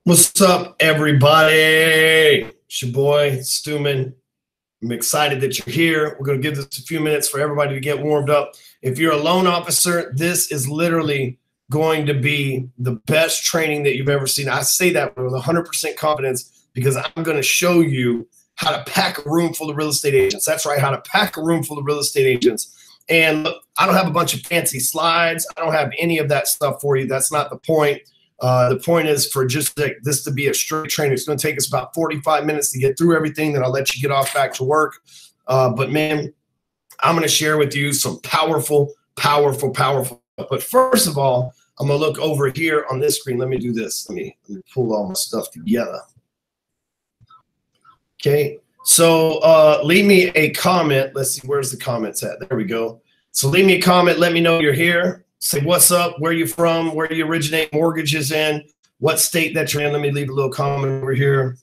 What's up, everybody? It's your boy, Stewman. I'm excited that you're here. We're going to give this a few minutes for everybody to get warmed up. If you're a loan officer, this is literally going to be the best training that you've ever seen. I say that with 100% confidence because I'm going to show you how to pack a room full of real estate agents. That's right, how to pack a room full of real estate agents. And look, I don't have a bunch of fancy slides. I don't have any of that stuff for you. That's not the point. The point is for just this to be a straight training. It's going to take us about 45 minutes to get through everything. Then I'll let you get off back to work. But man, I'm going to share with you some powerful. But first of all, I'm going to look over here on this screen. Let me do this. Let me pull all my stuff together. Okay. So leave me a comment. Let's see. Where's the comments at? There we go. So leave me a comment. Let me know you're here. Say what's up, where you from, where you originate mortgages in, what state that you're in. Let me leave a little comment over here.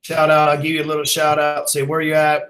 Shout out, I'll give you a little shout out. Say where you at,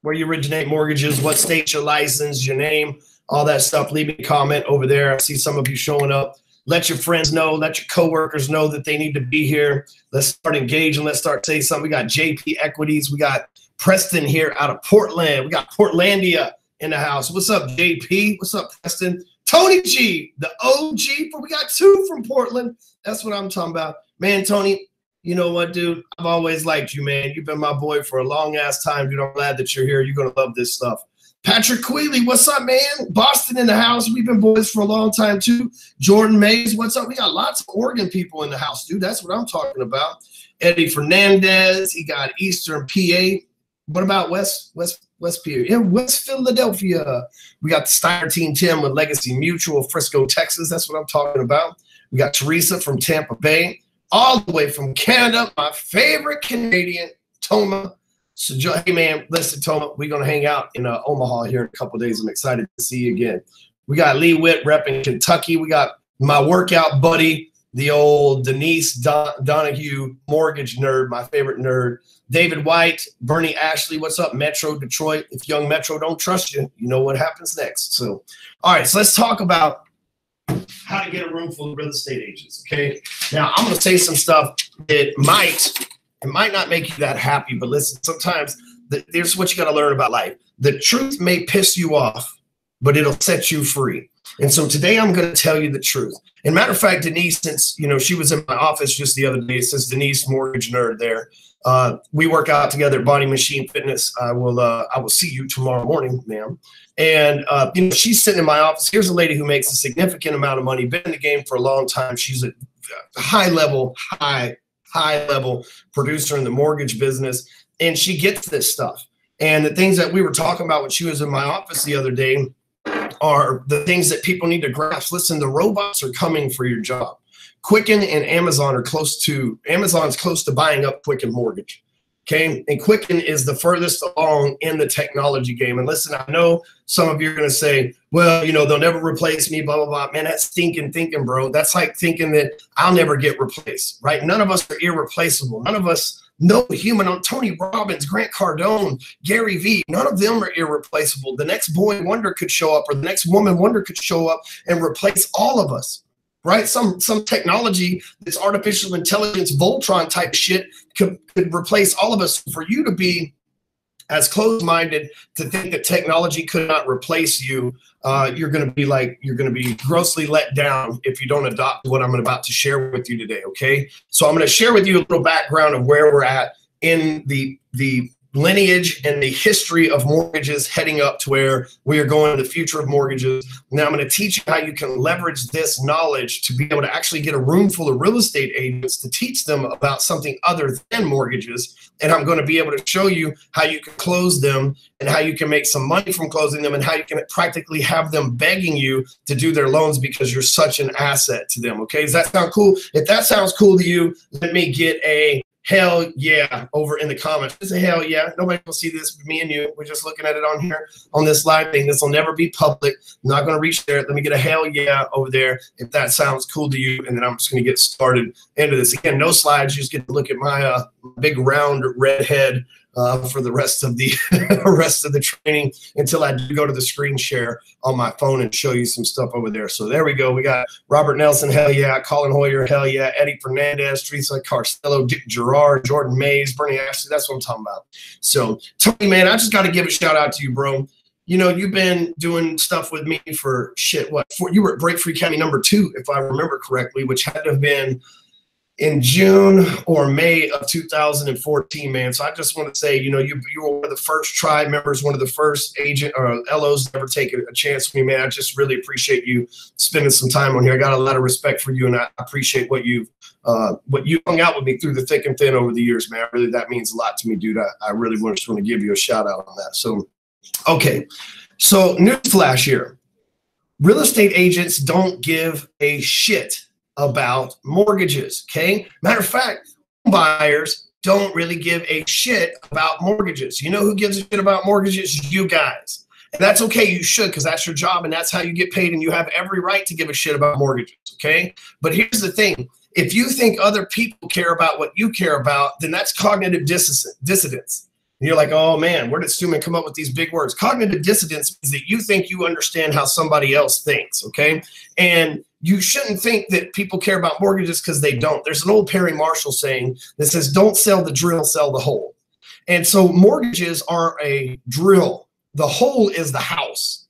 where you originate mortgages, what state you're licensed, your name, all that stuff. Leave me a comment over there. I see some of you showing up. Let your friends know, let your coworkers know that they need to be here. Let's start engaging. Let's start saying something. We got JP Equities. We got Preston here out of Portland. We got Portlandia in the house. What's up, JP? What's up, Preston? Tony G, the OG. We got two from Portland. That's what I'm talking about. Man, Tony, you know what, dude? I've always liked you, man. You've been my boy for a long-ass time, dude. I'm glad that you're here. You're going to love this stuff. Patrick Queeley, what's up, man? Boston in the house. We've been boys for a long time, too. Jordan Mays, what's up? We got lots of Oregon people in the house, dude. That's what I'm talking about. Eddie Fernandez, he got Eastern PA. What about West PA? Yeah, West Philadelphia. We got the Steiner Team Tim with Legacy Mutual, Frisco, Texas. That's what I'm talking about. We got Teresa from Tampa Bay, all the way from Canada. My favorite Canadian, Toma. So, hey, man, listen, Toma, we're going to hang out in Omaha here in a couple of days. I'm excited to see you again. We got Lee Witt repping Kentucky. We got my workout buddy, the old Denise Donahue mortgage nerd, my favorite nerd. David White, Bernie Ashley, what's up, Metro Detroit? If Young Metro don't trust you, you know what happens next. So, all right, so let's talk about how to get a room full of real estate agents, okay? Now, I'm going to say some stuff that might not make you that happy, but listen, sometimes there's what you got to learn about life. The truth may piss you off, but it'll set you free. And so today I'm going to tell you the truth. And matter of fact, Denise, since she was in my office just the other day, it says Denise Mortgage Nerd there. We work out together at Body Machine Fitness. I will see you tomorrow morning, ma'am. And she's sitting in my office. Here's a lady who makes a significant amount of money, been in the game for a long time. She's a high level producer in the mortgage business, and she gets this stuff. And the things that we were talking about when she was in my office the other day are the things that people need to grasp. Listen, the robots are coming for your job. Quicken and Amazon's close to buying up Quicken Mortgage. Okay, and Quicken is the furthest along in the technology game. And listen, I know some of you are going to say, well, they'll never replace me, blah, blah, blah. Man, that's stinking thinking, bro. That's like thinking that I'll never get replaced, right? None of us are irreplaceable. None of us, no human, Tony Robbins, Grant Cardone, Gary Vee, none of them are irreplaceable. The next boy wonder could show up, or the next woman wonder could show up and replace all of us. Right? Some technology that's artificial intelligence, Voltron type shit could replace all of us. For you to be as closed-minded to think that technology could not replace you, you're going to be grossly let down if you don't adopt what I'm about to share with you today. Okay. So I'm going to share with you a little background of where we're at in the lineage and the history of mortgages heading up to where we are going in the future of mortgages. Now I'm going to teach you how you can leverage this knowledge to be able to actually get a room full of real estate agents to teach them about something other than mortgages. And I'm going to be able to show you how you can close them and how you can make some money from closing them and how you can practically have them begging you to do their loans because you're such an asset to them. Okay. Does that sound cool? If that sounds cool to you, let me get a hell yeah over in the comments. It's a hell yeah. Nobody will see this but me and you. We're just looking at it on here on this live thing. This will never be public. I'm not going to reach there. Let me get a hell yeah over there if that sounds cool to you. And then I'm just going to get started into this. Again, no slides. You just get to look at my big round red head for the rest of the rest of the training until I do go to the screen share on my phone and show you some stuff over there. So there we go. We got Robert Nelson, hell yeah. Colin Hoyer, hell yeah. Eddie Fernandez, Teresa Carcello, Dick Gerard, Jordan Mays, Bernie Ashley. That's what I'm talking about. So Tony, man, I just got to give a shout out to you, bro. You know, you've been doing stuff with me for shit. You were at Break Free County #2, if I remember correctly, which had to have been in June or May of 2014, man. So I just want to say, you know, you were one of the first tribe members, one of the first agent or LOs to ever take a chance with me, man. I just really appreciate you spending some time on here. I got a lot of respect for you, and I appreciate what you hung out with me through the thick and thin over the years, man. Really, that means a lot to me, dude. I really just want to give you a shout out on that. So, okay. So newsflash here. Real estate agents don't give a shit about mortgages, okay? Matter of fact, buyers don't really give a shit about mortgages. You know who gives a shit about mortgages? You guys. And that's okay, you should, because that's your job and that's how you get paid, and you have every right to give a shit about mortgages, okay? But here's the thing. If you think other people care about what you care about, then that's cognitive dissonance. And you're like, oh man, where did Stewman come up with these big words? Cognitive dissonance means that you think you understand how somebody else thinks, okay? And you shouldn't think that people care about mortgages because they don't. There's an old Perry Marshall saying that says, don't sell the drill, sell the hole. And so mortgages are a drill. The hole is the house.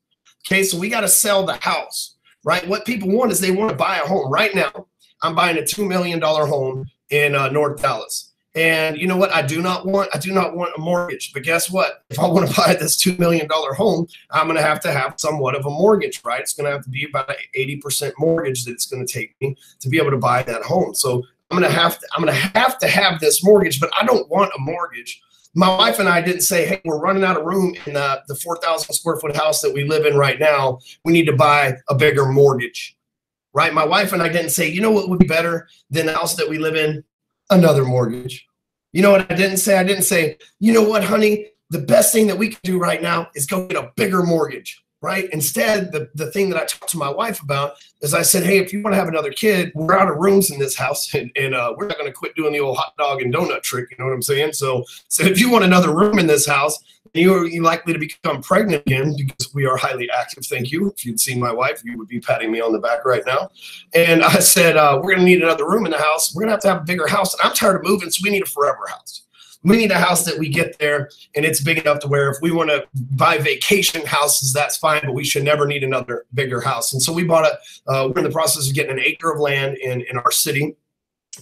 Okay, so we got to sell the house, right? What people want is they want to buy a home. Right now, I'm buying a $2 million home in North Dallas. And you know what? I do not want a mortgage. But guess what? If I want to buy this $2 million home, I'm going to have somewhat of a mortgage, right? It's going to have to be about an 80% mortgage that it's going to take me to be able to buy that home. So I'm going to have this mortgage, but I don't want a mortgage. My wife and I didn't say, hey, we're running out of room in the 4,000 square foot house that we live in right now. We need to buy a bigger mortgage, right? My wife and I didn't say, you know what would be better than the house that we live in? Another mortgage. You know what I didn't say? I didn't say, you know what, honey, the best thing that we can do right now is go get a bigger mortgage, right? Instead, the thing that I talked to my wife about is I said, hey, if you want to have another kid, we're out of rooms in this house, and we're not going to quit doing the old hot dog and donut trick. You know what I'm saying? So if you want another room in this house, you're likely to become pregnant again, because we are highly active. Thank you. If you'd seen my wife, you would be patting me on the back right now. And I said, we're going to need another room in the house. We're going to have a bigger house. And I'm tired of moving, so we need a forever house. We need a house that we get there and it's big enough to where if we want to buy vacation houses, that's fine, but we should never need another bigger house. And so we bought we're in the process of getting an acre of land in our city.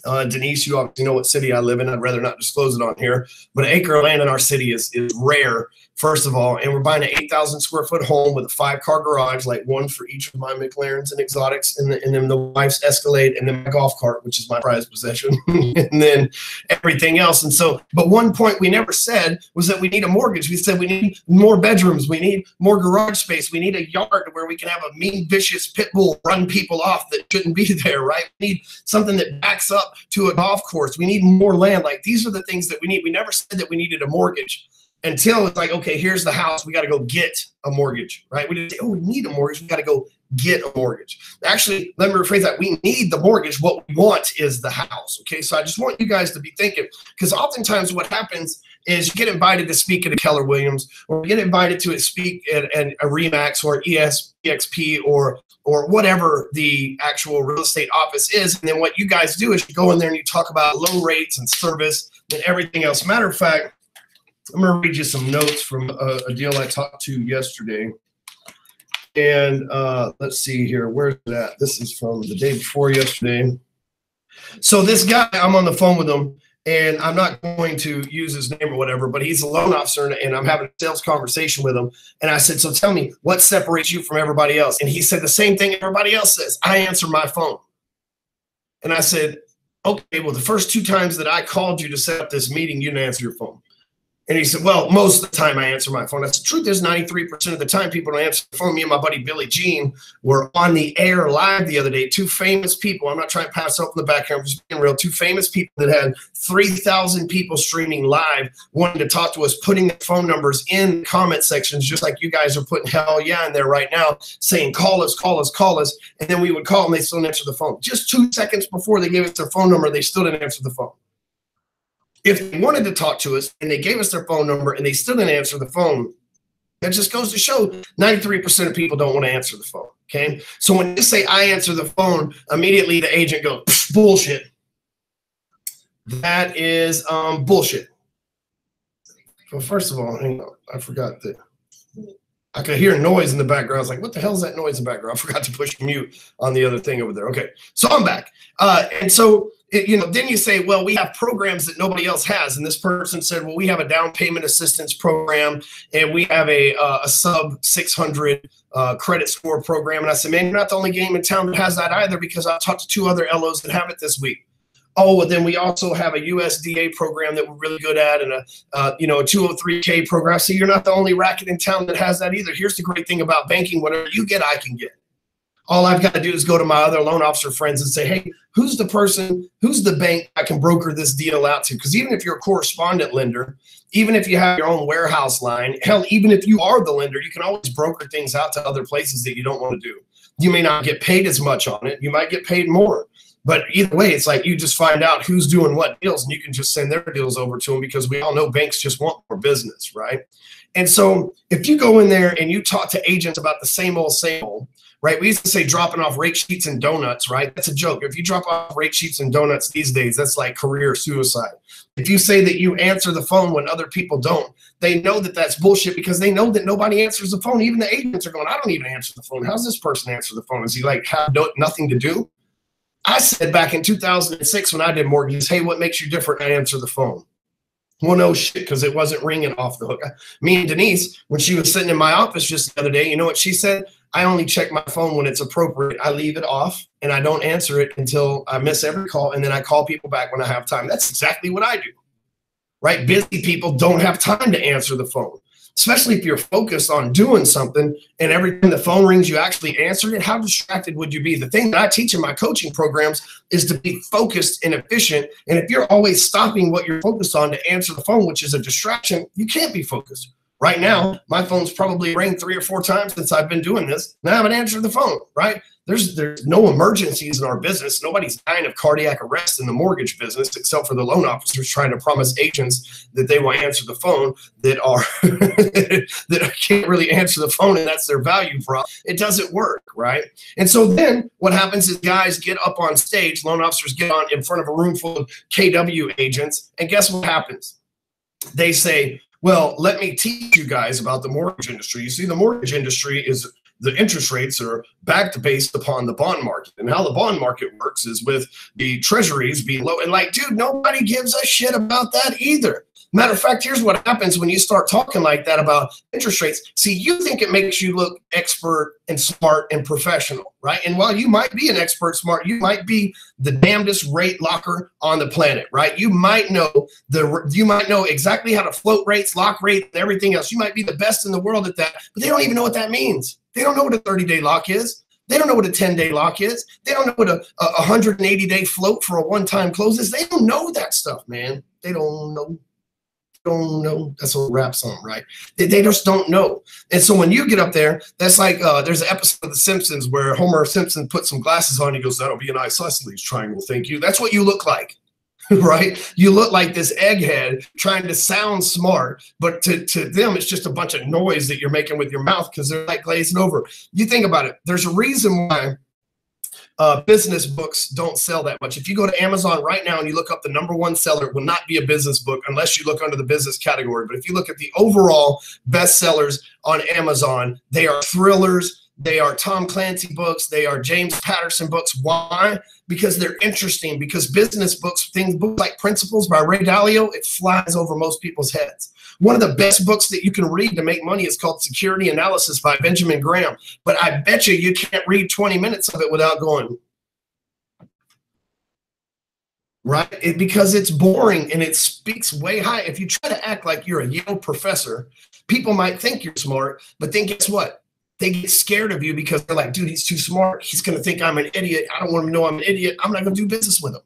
Denise, you obviously know what city I live in. I'd rather not disclose it on here, but an acre of land in our city is rare, first of all. And we're buying an 8,000 square foot home with a 5-car garage, like one for each of my McLarens and exotics, and then the wife's Escalade, and then my golf cart, which is my prized possession, and then everything else. And so, but one point we never said was that we need a mortgage. We said we need more bedrooms. We need more garage space. We need a yard where we can have a mean, vicious pit bull run people off that shouldn't be there, right? We need something that backs up to a golf course. We need more land. Like, these are the things that we need. We never said that we needed a mortgage until it's like, okay, here's the house. We got to go get a mortgage, right? We didn't say, oh, we need a mortgage. We got to go get a mortgage. Actually, let me rephrase that. We need the mortgage. What we want is the house. Okay. So I just want you guys to be thinking, because oftentimes what happens is you get invited to speak at a Keller Williams, or you get invited to speak at a RE/MAX or EXP or whatever the actual real estate office is. And then what you guys do is you go in there and you talk about low rates and service and everything else. Matter of fact, I'm going to read you some notes from a deal I talked to yesterday. And let's see here. Where's that? This is from the day before yesterday. So this guy, I'm on the phone with him, and I'm not going to use his name or whatever, but he's a loan officer, and I'm having a sales conversation with him. And I said, so tell me, what separates you from everybody else? And he said the same thing everybody else says. I answer my phone. And I said, okay, well, the first 2 times that I called you to set up this meeting, you didn't answer your phone. And he said, well, most of the time I answer my phone. I said, truth is 93% of the time people don't answer the phone. Me and my buddy Billy Jean were on the air live the other day. 2 famous people. I'm not trying to pass off in the background. I'm just being real. 2 famous people that had 3,000 people streaming live wanting to talk to us, putting their phone numbers in comment sections, just like you guys are putting hell yeah in there right now, saying call us, call us, call us. And then we would call and they still didn't answer the phone. Just 2 seconds before they gave us their phone number, they still didn't answer the phone. If they wanted to talk to us and they gave us their phone number and they still didn't answer the phone, that just goes to show 93% of people don't want to answer the phone, okay? So when you say I answer the phone, immediately the agent goes, bullshit. That is bullshit. Well, first of all, hang on, I forgot that. I could hear noise in the background. I was like, what the hell is that noise in the background? I forgot to push mute on the other thing over there. Okay, so I'm back. And so, then you say, well, we have programs that nobody else has. And this person said, well, we have a down payment assistance program, and we have a sub 600 credit score program. And I said, man, you're not the only game in town that has that either, because I've talked to 2 other LOs that have it this week. Oh, well, then we also have a USDA program that we're really good at, and a 203K program. So you're not the only racket in town that has that either. Here's the great thing about banking: whatever you get, I can get. All I've got to do is go to my other loan officer friends and say, hey, who's the bank I can broker this deal out to? Because even if you're a correspondent lender, even if you have your own warehouse line, hell, even if you are the lender, you can always broker things out to other places that you don't want to do. You may not get paid as much on it. You might get paid more. But either way, it's like you just find out who's doing what deals, and you can just send their deals over to them, because we all know banks just want more business, right? And so if you go in there and you talk to agents about the same old, right? We used to say dropping off rate sheets and donuts, right? That's a joke. If you drop off rate sheets and donuts these days, that's like career suicide. If you say that you answer the phone when other people don't, they know that that's bullshit, because they know that nobody answers the phone. Even the agents are going, I don't even answer the phone. How's this person answer the phone? Is he like have nothing to do? I said back in 2006 when I did mortgages, hey, what makes you different? I answer the phone. Well, no shit, because it wasn't ringing off the hook. Me and Denise, when she was sitting in my office just the other day, you know what she said? I only check my phone when it's appropriate. I leave it off, and I don't answer it until I miss every call, and then I call people back when I have time. That's exactly what I do, right? Busy people don't have time to answer the phone, especially if you're focused on doing something, and every time the phone rings, you actually answered it. How distracted would you be? The thing that I teach in my coaching programs is to be focused and efficient. And if you're always stopping what you're focused on to answer the phone, which is a distraction, you can't be focused. Right now, my phone's probably rang 3 or 4 times since I've been doing this, and I haven't answered the phone, right? There's no emergencies in our business. Nobody's dying of cardiac arrest in the mortgage business, except for the loan officers trying to promise agents that they will answer the phone that are that can't really answer the phone, and that's their value prop. It doesn't work, right? And so then what happens is guys get up on stage, loan officers get on in front of a room full of KW agents, and guess what happens? They say, well, let me teach you guys about the mortgage industry. You see, the mortgage industry is the interest rates are backed based upon the bond market. And how the bond market works is with the treasuries being low. And like, dude, nobody gives a shit about that either. Matter of fact, here's what happens when you start talking like that about interest rates. See, you think it makes you look expert and smart and professional, right? And while you might be an expert smart, you might be the damnedest rate locker on the planet, right? You might know exactly how to float rates, lock rate, and everything else. You might be the best in the world at that, but they don't even know what that means. They don't know what a 30-day lock is. They don't know what a 10-day lock is. They don't know what a 180-day float for a one-time close is. They don't know that stuff, man. They don't know. Don't know. That's a rap song, right? They just don't know. And so when you get up there, that's like there's an episode of The Simpsons where Homer Simpson puts some glasses on. He goes, that'll be an isosceles triangle. Thank you. That's what you look like, right? You look like this egghead trying to sound smart, but to them, it's just a bunch of noise that you're making with your mouth because they're like glazing over. You think about it. There's a reason why business books don't sell that much. If you go to Amazon right now and you look up the #1 seller, it will not be a business book unless you look under the business category. But if you look at the overall best sellers on Amazon, they are thrillers, they are Tom Clancy books, they are James Patterson books. Why? Because they're interesting. Because business books, books like Principles by Ray Dalio, it flies over most people's heads. One of the best books that you can read to make money is called Security Analysis by Benjamin Graham. But I bet you can't read 20 minutes of it without going, right? Because it's boring and it speaks way high. If you try to act like you're a Yale professor, people might think you're smart, but then guess what? They get scared of you because they're like, dude, he's too smart. He's going to think I'm an idiot. I don't want him to know I'm an idiot. I'm not going to do business with him.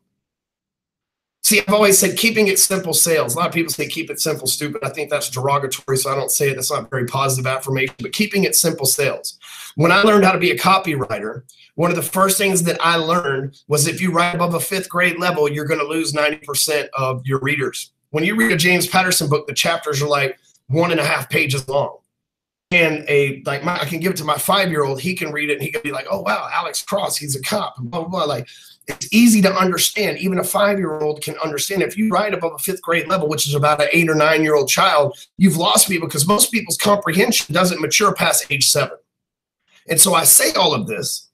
See, I've always said keeping it simple sales. A lot of people say keep it simple, stupid. I think that's derogatory, so I don't say it. That's not very positive affirmation, but keeping it simple sales. When I learned how to be a copywriter, one of the first things that I learned was if you write above a 5th grade level, you're going to lose 90% of your readers. When you read a James Patterson book, the chapters are like 1.5 pages long. And I can give it to my 5-year-old. He can read it and he can be like, oh, wow, Alex Cross, he's a cop, and blah, blah, blah. Like, it's easy to understand. Even a 5-year-old can understand. If you write above a 5th grade level, which is about an 8 or 9-year-old child, you've lost people because most people's comprehension doesn't mature past age 7. And so I say all of this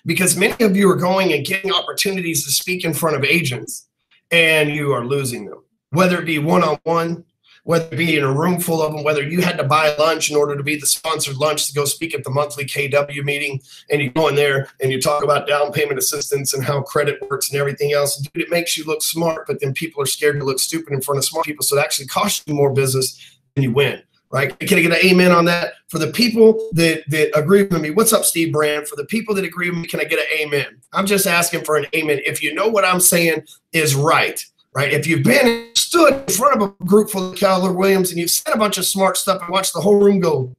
because many of you are going and getting opportunities to speak in front of agents, and you are losing them, whether it be one-on-one, whether it be in a room full of them, whether you had to buy lunch in order to be the sponsored lunch to go speak at the monthly KW meeting, and you go in there and you talk about down payment assistance and how credit works and everything else. Dude, it makes you look smart, but then people are scared to look stupid in front of smart people, so it actually costs you more business than you win, right? Can I get an amen on that? For the people that agree with me, what's up, Steve Brand? For the people that agree with me, can I get an amen? I'm just asking for an amen. If you know what I'm saying is right? If you've been stood in front of a group full of Keller Williams and you've said a bunch of smart stuff and watched the whole room go,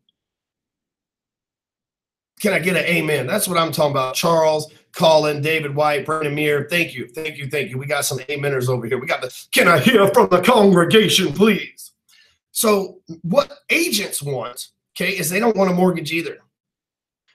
can I get an amen? That's what I'm talking about. Charles, Colin, David White, Brandon Meir. Thank you. Thank you. Thank you. We got some ameners over here. We got the, can I hear from the congregation, please? So what agents want, okay, is they don't want a mortgage either.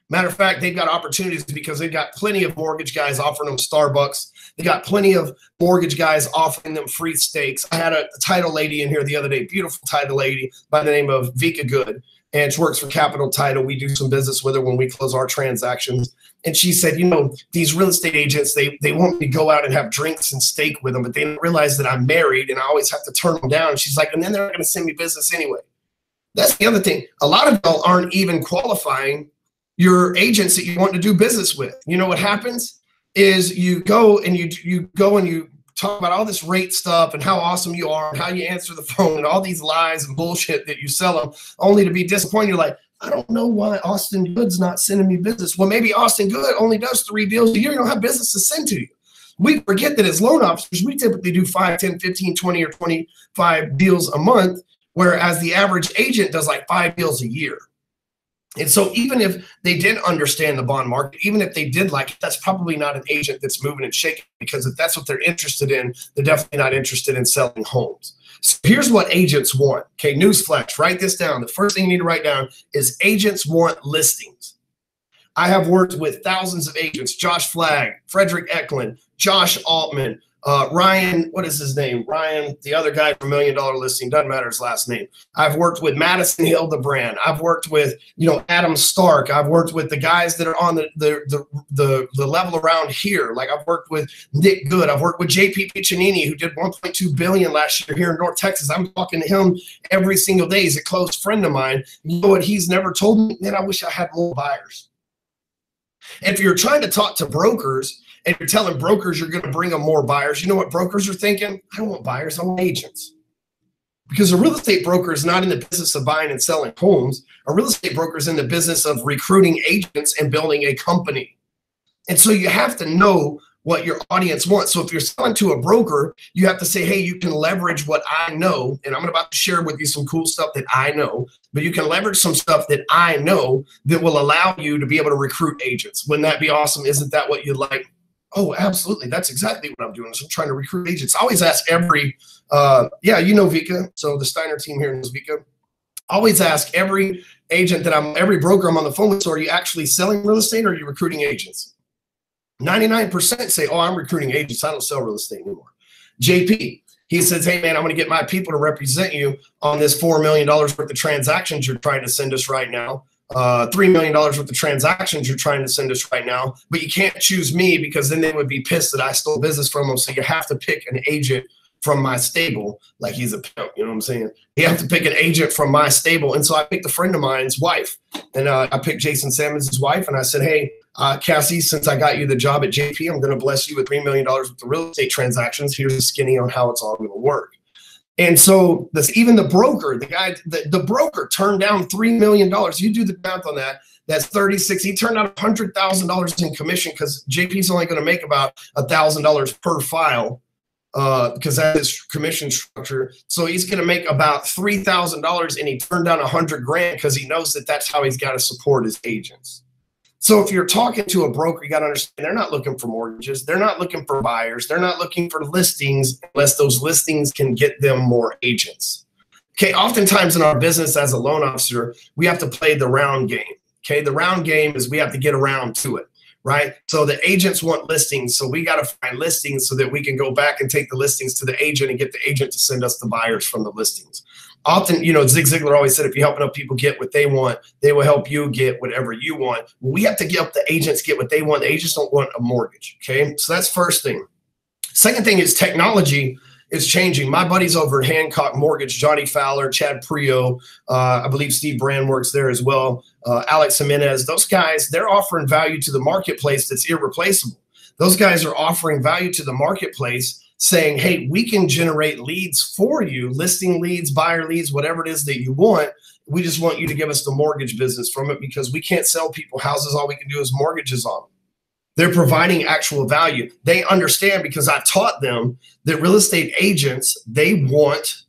Matter of fact, they've got opportunities because they've got plenty of mortgage guys offering them Starbucks. They got plenty of mortgage guys offering them free steaks. I had a title lady in here the other day, beautiful title lady by the name of Vika Good, and she works for Capital Title. We do some business with her when we close our transactions. And she said, you know, these real estate agents, they want me to go out and have drinks and steak with them, but they don't realize that I'm married and I always have to turn them down. And she's like, and then they're not going to send me business anyway. That's the other thing. A lot of y'all aren't even qualifying your agents that you want to do business with. You know what happens is you go and you talk about all this rate stuff and how awesome you are and how you answer the phone and all these lies and bullshit that you sell them, only to be disappointed. You're like, I don't know why Austin Good's not sending me business. Well, maybe Austin Good only does 3 deals a year. You don't have business to send to you. We forget that as loan officers, we typically do 5, 10, 15, 20, or 25 deals a month, whereas the average agent does like 5 deals a year. And so even if they did understand the bond market, even if they did like it, that's probably not an agent that's moving and shaking, because if that's what they're interested in, they're definitely not interested in selling homes. So here's what agents want. Okay, newsflash, write this down. The first thing you need to write down is agents want listings. I have worked with thousands of agents, Josh Flagg, Frederick Eklund, Josh Altman, Ryan, what is his name? Ryan, the other guy from $1 Million Listing, doesn't matter his last name. I've worked with Madison Hildebrand. I've worked with, Adam Stark. I've worked with the guys that are on the level around here. Like I've worked with Nick Good. I've worked with JP Piccinini, who did $1.2 billion last year here in North Texas. I'm talking to him every single day. He's a close friend of mine. You know what he's never told me? Man, I wish I had more buyers. If you're trying to talk to brokers, and you're telling brokers you're going to bring them more buyers, you know what brokers are thinking? I don't want buyers, I want agents. Because a real estate broker is not in the business of buying and selling homes. A real estate broker is in the business of recruiting agents and building a company. And so you have to know what your audience wants. So if you're selling to a broker, you have to say, hey, you can leverage what I know. And I'm about to share with you some cool stuff that I know, but you can leverage some stuff that I know that will allow you to be able to recruit agents. Wouldn't that be awesome? Isn't that what you'd like? Oh, absolutely. That's exactly what I'm doing. So I'm trying to recruit agents. I always ask every, Vika. So the Steiner team here knows Vika. Always ask every agent every broker I'm on the phone with, so are you actually selling real estate or are you recruiting agents? 99% say, oh, I'm recruiting agents. I don't sell real estate anymore. JP, he says, hey, man, I'm going to get my people to represent you on this $4 million worth of transactions you're trying to send us right now. $3 million worth of transactions you're trying to send us right now, but you can't choose me because then they would be pissed that I stole business from them. So you have to pick an agent from my stable, like he's a pimp, you know what I'm saying? You have to pick an agent from my stable. And so I picked a friend of mine's wife, and I picked Jason Salmons' wife, and I said, hey, Cassie, since I got you the job at JP, I'm going to bless you with $3 million worth of real estate transactions. Here's the skinny on how it's all going to work. And so even the broker, the broker turned down $3 million. You do the math on that. That's 36. He turned out $100,000 in commission because JP's only going to make about $1,000 per file because that's his commission structure. So he's going to make about $3,000, and he turned down $100,000 because he knows that that's how he's got to support his agents. So if you're talking to a broker, you got to understand they're not looking for mortgages. They're not looking for buyers. They're not looking for listings unless those listings can get them more agents. Okay, oftentimes in our business as a loan officer, we have to play the round game. Okay, the round game is we have to get around to it, right? So the agents want listings, so we got to find listings so that we can go back and take the listings to the agent and get the agent to send us the buyers from the listings. Often, Zig Ziglar always said, if you help enough people get what they want, they will help you get whatever you want. We have to help the agents get what they want. The agents don't want a mortgage, okay? So that's first thing. Second thing is technology is changing. My buddies over at Hancock Mortgage, Johnny Fowler, Chad Prio, I believe Steve Brand works there as well, Alex Jimenez, those guys, they're offering value to the marketplace that's irreplaceable. Those guys are offering value to the marketplace saying, hey, we can generate leads for you, listing leads, buyer leads, whatever it is that you want. We just want you to give us the mortgage business from it because we can't sell people houses. All we can do is mortgages on them. They're providing actual value. They understand because I taught them that real estate agents, they want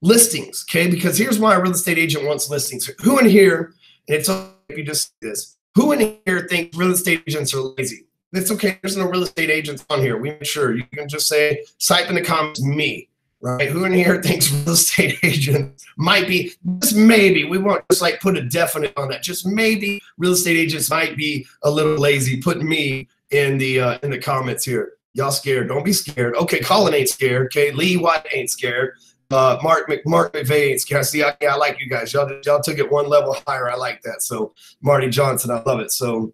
listings, okay? Because here's why a real estate agent wants listings. Who in here, and it's okay if you just say this, who in here thinks real estate agents are lazy? It's okay. There's no real estate agents on here. We make sure you can just say, type in the comments, me, right? Who in here thinks real estate agents might be, just maybe, we won't just like put a definite on that. Just maybe real estate agents might be a little lazy. Put me in the comments here. Y'all scared? Don't be scared. Okay, Colin ain't scared. Okay, Lee White ain't scared. Mark McVeigh ain't scared. See, I like you guys. Y'all took it one level higher. I like that. So Marty Johnson, I love it. So.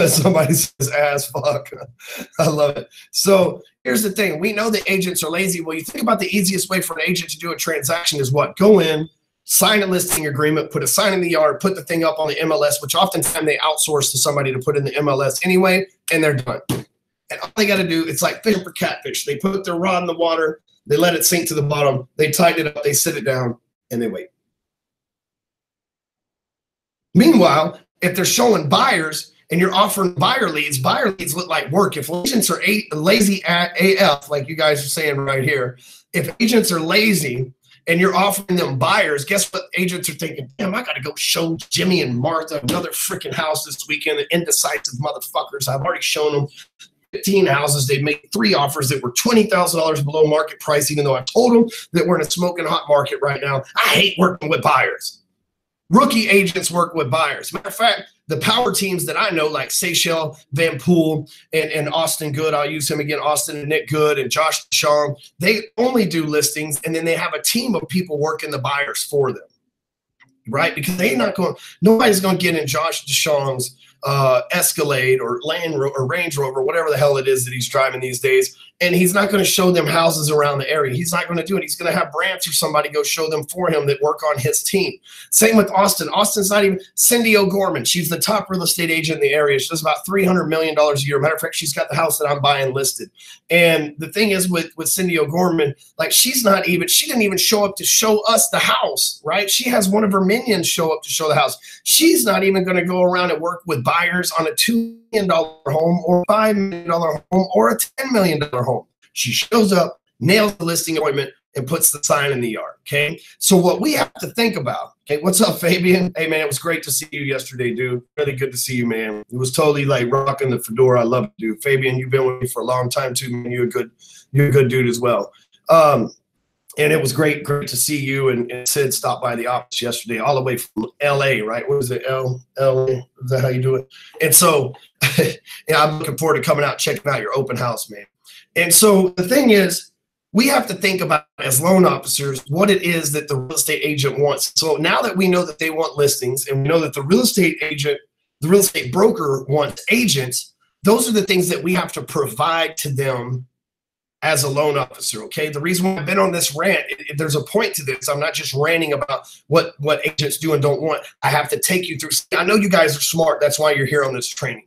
Somebody says ass fuck. I love it. So here's the thing. We know that agents are lazy. Well, you think about the easiest way for an agent to do a transaction is what? Go in, sign a listing agreement, put a sign in the yard, put the thing up on the MLS, which oftentimes they outsource to somebody to put in the MLS anyway, and they're done. And all they got to do, it's like fishing for catfish. They put their rod in the water, they let it sink to the bottom, they tighten it up, they sit it down, and they wait. Meanwhile, if they're showing buyers, and you're offering buyer leads look like work. If agents are lazy at AF, like you guys are saying right here, if agents are lazy and you're offering them buyers, guess what agents are thinking? Damn, I got to go show Jimmy and Martha another freaking house this weekend. The indecisive motherfuckers. I've already shown them 15 houses. They've made 3 offers that were $20,000 below market price, even though I told them that we're in a smoking hot market right now. I hate working with buyers. Rookie agents work with buyers. Matter of fact, the power teams that I know, like Seychelles, Van Poel, and Austin Good, I'll use him again, Austin and Nick Good and Josh Deshawn, they only do listings, and then they have a team of people working the buyers for them, right? Because nobody's going to get in Josh Deshawn's Escalade or Range Rover, whatever the hell it is that he's driving these days, and he's not going to show them houses around the area. He's not going to do it. He's going to have Branch or somebody go show them for him that work on his team. Same with Austin. Austin's not even Cindy O'Gorman. She's the top real estate agent in the area. She does about $300 million a year. Matter of fact, she's got the house that I'm buying listed. And the thing is with Cindy O'Gorman, like she didn't even show up to show us the house, right? She has one of her minions show up to show the house. She's not even going to go around and work with buyers on a $2 million home or $5 million home or a $10 million home. She shows up, nails the listing appointment, and puts the sign in the yard, okay? So what we have to think about, okay, what's up, Fabian? Hey, man, it was great to see you yesterday, dude. Really good to see you, man. It was totally like rocking the fedora. I love you, dude. Fabian, you've been with me for a long time, too, man. You're a good dude as well. And it was great to see you and Sid stop by the office yesterday, all the way from LA, right? What was it, LA? Is that how you do it? And so yeah, I'm looking forward to coming out and checking out your open house, man. And so the thing is, we have to think about, as loan officers, what it is that the real estate agent wants. So now that we know that they want listings and we know that the real estate agent, the real estate broker wants agents, those are the things that we have to provide to them as a loan officer, okay? The reason why I've been on this rant, there's a point to this. I'm not just ranting about what agents do and don't want. I have to take you through. I know you guys are smart. That's why you're here on this training.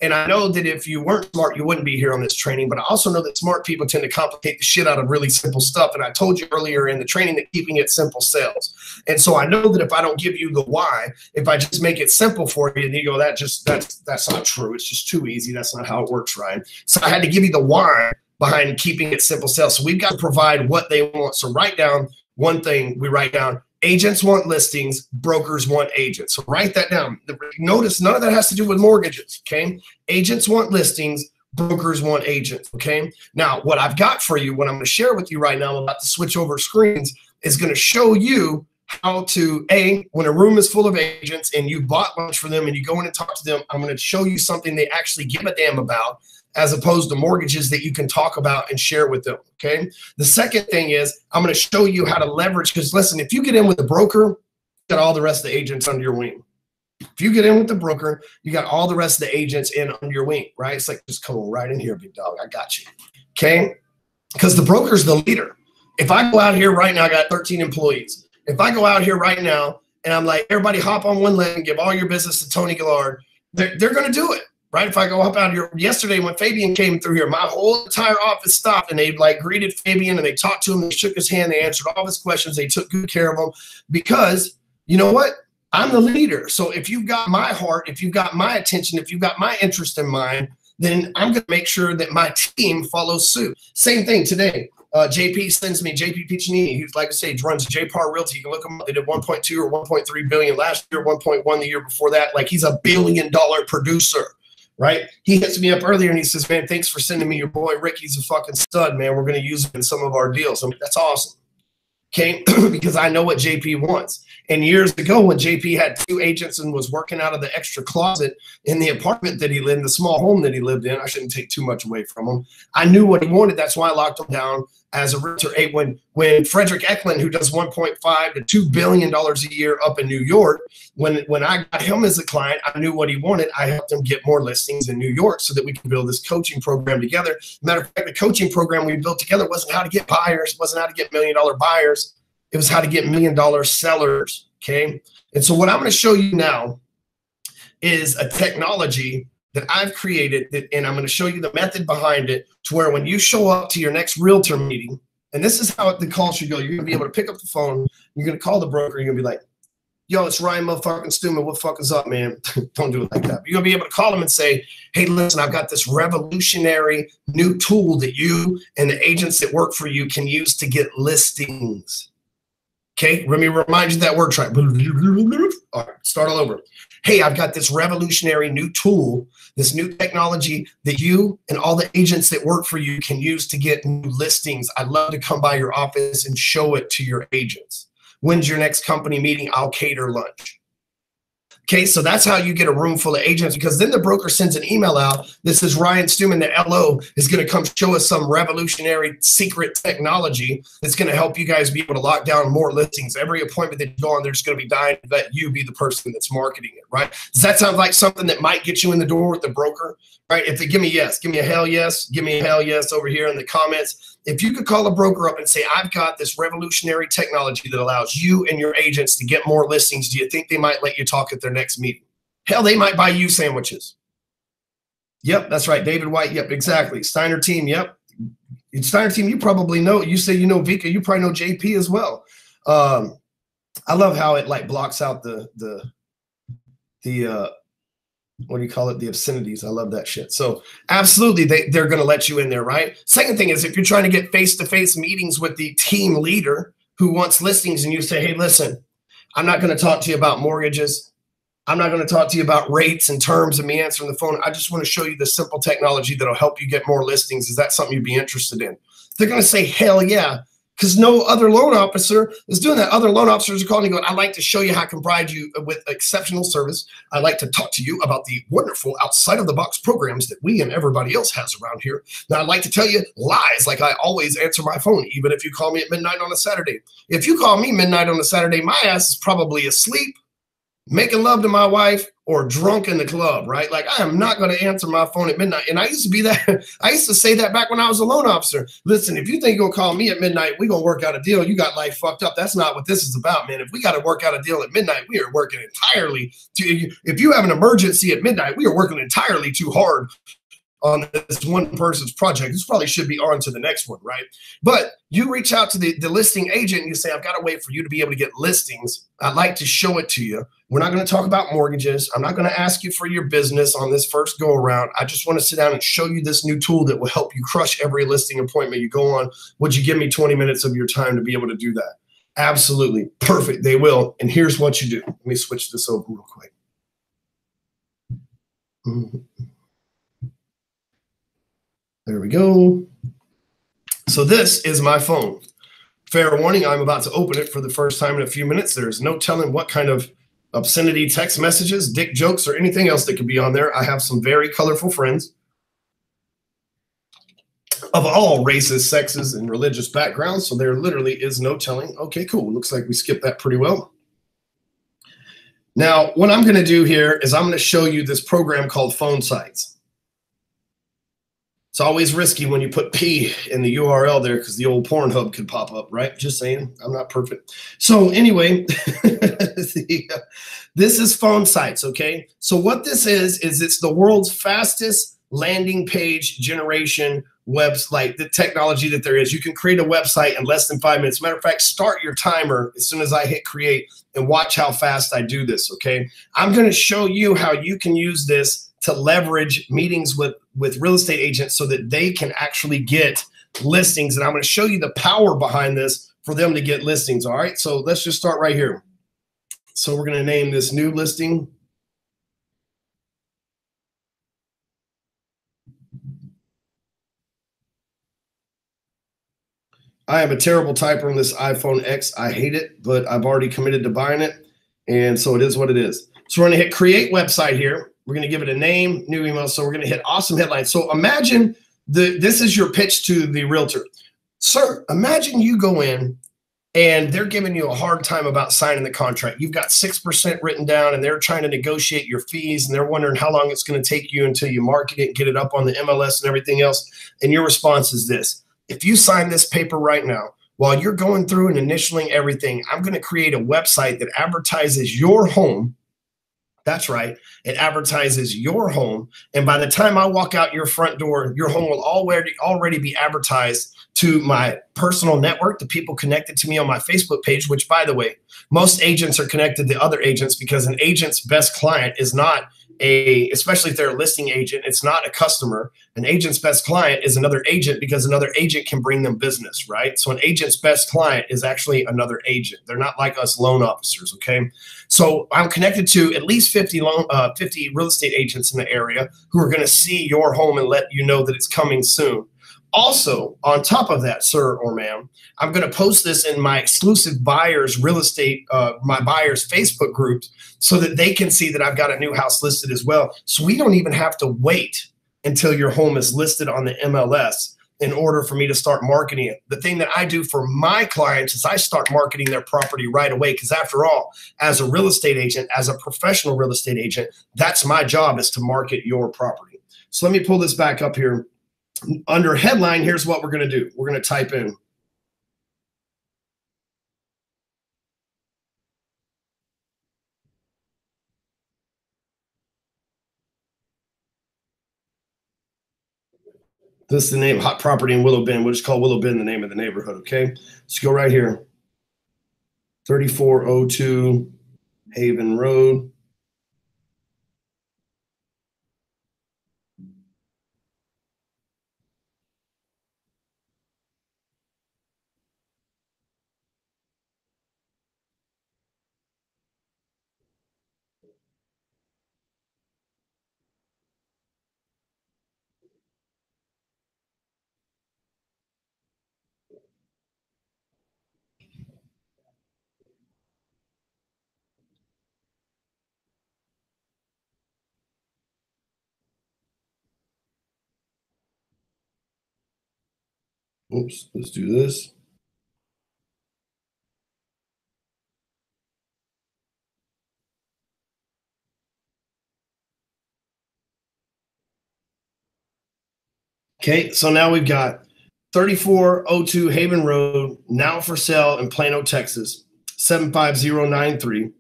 And I know that if you weren't smart, you wouldn't be here on this training. But I also know that smart people tend to complicate the shit out of really simple stuff. And I told you earlier in the training that keeping it simple sells. And so I know that if I don't give you the why, if I just make it simple for you, and you go, that's not true. It's just too easy. That's not how it works, Ryan. So I had to give you the why behind keeping it simple sells. So we've got to provide what they want. So write down one thing. We write down Agents want listings, brokers want agents. So write that down. Notice none of that has to do with mortgages, okay? Agents want listings, brokers want agents, okay? Now, what I've got for you, what I'm going to share with you right now, I'm about to switch over screens, is going to show you how to, when a room is full of agents and you bought lunch for them and you go in and talk to them, I'm going to show you something they actually give a damn about, as opposed to mortgages that you can talk about and share with them, okay? The second thing is I'm going to show you how to leverage, because listen, if you get in with a broker, you got all the rest of the agents under your wing. If you get in with the broker, you got all the rest of the agents in under your wing, right? It's like, just come on right in here, big dog. I got you, okay? Because the broker's the leader. If I go out here right now, I got 13 employees. If I go out here right now and I'm like, everybody hop on one leg and give all your business to Tony Gillard, they're going to do it. Right? If I go up out here yesterday when Fabian came through here, my whole entire office stopped and they like greeted Fabian and they talked to him. They shook his hand. They answered all his questions. They took good care of him, because you know what? I'm the leader. So if you've got my heart, if you've got my attention, if you've got my interest in mind, then I'm going to make sure that my team follows suit. Same thing today. JP sends me, JP Piccinini, who's, like I say, runs JPAR Realty. You can look him up. They did 1.2 or 1.3 billion last year, 1.1 the year before that. Like, he's a $1 billion producer. Right? He hits me up earlier and he says, man, thanks for sending me your boy Rick. He's a fucking stud, man. We're going to use him in some of our deals. I mean, that's awesome. Okay? Because I know what JP wants. And years ago, when JP had 2 agents and was working out of the extra closet in the apartment that he lived in, the small home that he lived in, I shouldn't take too much away from him. I knew what he wanted. That's why I locked him down as a realtor. When Frederick Eklund, who does $1.5 to $2 billion a year up in New York, when I got him as a client, I knew what he wanted. I helped him get more listings in New York so that we can build this coaching program together. Matter of fact, the coaching program we built together wasn't how to get buyers, wasn't how to get $1 million buyers. It was how to get $1 million sellers, okay? And so what I'm going to show you now is a technology that I've created, and I'm going to show you the method behind it, to where when you show up to your next realtor meeting, and this is how the call should go. You're going to be able to pick up the phone. You're going to call the broker. You're going to be like, yo, it's Ryan motherfucking Stewman. What the fuck is up, man? Don't do it like that. You're going to be able to call him and say, hey, listen, I've got this revolutionary new tool that you and the agents that work for you can use to get listings. Okay, let me remind you that word. Try. All right, start all over. Hey, I've got this revolutionary new tool, this new technology that you and all the agents that work for you can use to get new listings. I'd love to come by your office and show it to your agents. When's your next company meeting? I'll cater lunch. Okay, so that's how you get a room full of agents, because then the broker sends an email out that says Ryan Stewman, the LO, is going to come show us some revolutionary secret technology that's going to help you guys be able to lock down more listings. Every appointment that you go on, they're just going to be dying to let you be the person that's marketing it, right? Does that sound like something that might get you in the door with the broker, right? If they give me yes, give me a hell yes, give me a hell yes over here in the comments. If you could call a broker up and say, I've got this revolutionary technology that allows you and your agents to get more listings, do you think they might let you talk at their next meeting? Hell, they might buy you sandwiches. Yep, that's right. David White. Yep, exactly. Steiner team. Yep. Steiner team, you probably know. You say you know Vika. You probably know JP as well. I love how it like blocks out the what do you call it? The obscenities. I love that shit. So absolutely, they're going to let you in there, right? Second thing is, if you're trying to get face-to-face meetings with the team leader who wants listings, and you say, hey, listen, I'm not going to talk to you about mortgages. I'm not going to talk to you about rates and terms and me answering the phone. I just want to show you the simple technology that'll help you get more listings. Is that something you'd be interested in? They're going to say, hell yeah. Because no other loan officer is doing that. Other loan officers are calling and going, I'd like to show you how I can provide you with exceptional service. I'd like to talk to you about the wonderful outside-of-the-box programs that we and everybody else has around here. Now, I'd like to tell you lies like I always answer my phone, even if you call me at midnight on a Saturday. If you call me midnight on a Saturday, my ass is probably asleep, making love to my wife, or drunk in the club, right? Like, I am not going to answer my phone at midnight. And I used to be that. I used to say that back when I was a loan officer. Listen, if you think you're going to call me at midnight, we're going to work out a deal. You got life fucked up. That's not what this is about, man. If we got to work out a deal at midnight, we are working entirely if you have an emergency at midnight, we are working entirely too hard on this one person's project. This probably should be on to the next one, right? But you reach out to the listing agent and you say, I've got to wait for you to be able to get listings. I'd like to show it to you. We're not going to talk about mortgages. I'm not going to ask you for your business on this first go around. I just want to sit down and show you this new tool that will help you crush every listing appointment you go on. Would you give me 20 minutes of your time to be able to do that? Absolutely. Perfect. They will. And here's what you do. Let me switch this over real quick. There we go. So this is my phone. Fair warning, I'm about to open it for the first time in a few minutes. There's no telling what kind of obscenity text messages, dick jokes, or anything else that could be on there. I have some very colorful friends of all races, sexes, and religious backgrounds, so there literally is no telling. Okay, cool. Looks like we skipped that pretty well. Now, what I'm going to do here is I'm going to show you this program called PhoneSties. It's always risky when you put P in the URL there because the old Pornhub could pop up, right? Just saying, I'm not perfect. So anyway, this is PhoneSties, okay? So what this is it's the world's fastest landing page generation website, the technology that there is. You can create a website in less than 5 minutes. Matter of fact, start your timer as soon as I hit create and watch how fast I do this, okay? I'm going to show you how you can use this to leverage meetings with real estate agents so that they can actually get listings. And I'm going to show you the power behind this for them to get listings. All right. So let's just start right here. So we're going to name this new listing. I am a terrible typer on this iPhone X. I hate it, but I've already committed to buying it. And so it is what it is. So we're going to hit create website here. We're going to give it a name, new email. So we're going to hit awesome headline. So imagine this is your pitch to the realtor. Sir, imagine you go in and they're giving you a hard time about signing the contract. You've got 6% written down and they're trying to negotiate your fees and they're wondering how long it's going to take you until you market it, get it up on the MLS and everything else. And your response is this: if you sign this paper right now, while you're going through and initialing everything, I'm going to create a website that advertises your home. That's right. It advertises your home. And by the time I walk out your front door, your home will already be advertised to my personal network, the people connected to me on my Facebook page, which, by the way, most agents are connected to other agents because an agent's best client is not especially if they're a listing agent, it's not a customer. An agent's best client is another agent because another agent can bring them business, right? So an agent's best client is actually another agent. They're not like us loan officers, okay? So I'm connected to at least 50 real estate agents in the area who are going to see your home and let you know that it's coming soon. Also, on top of that, sir or ma'am, I'm going to post this in my exclusive buyers real estate, my buyers Facebook group, so that they can see that I've got a new house listed as well. So we don't even have to wait until your home is listed on the MLS in order for me to start marketing it. The thing that I do for my clients is I start marketing their property right away, because after all, as a real estate agent, as a professional real estate agent, that's my job, is to market your property. So let me pull this back up here. Under headline, here's what we're going to do. We're going to type in this is the name, hot property in Willow Bend. We'll just call Willow Bend the name of the neighborhood, okay? Let's go right here. 3402 Haven Road. Oops, let's do this. Okay, so now we've got 3402 Haven Road, now for sale in Plano, Texas, 75093.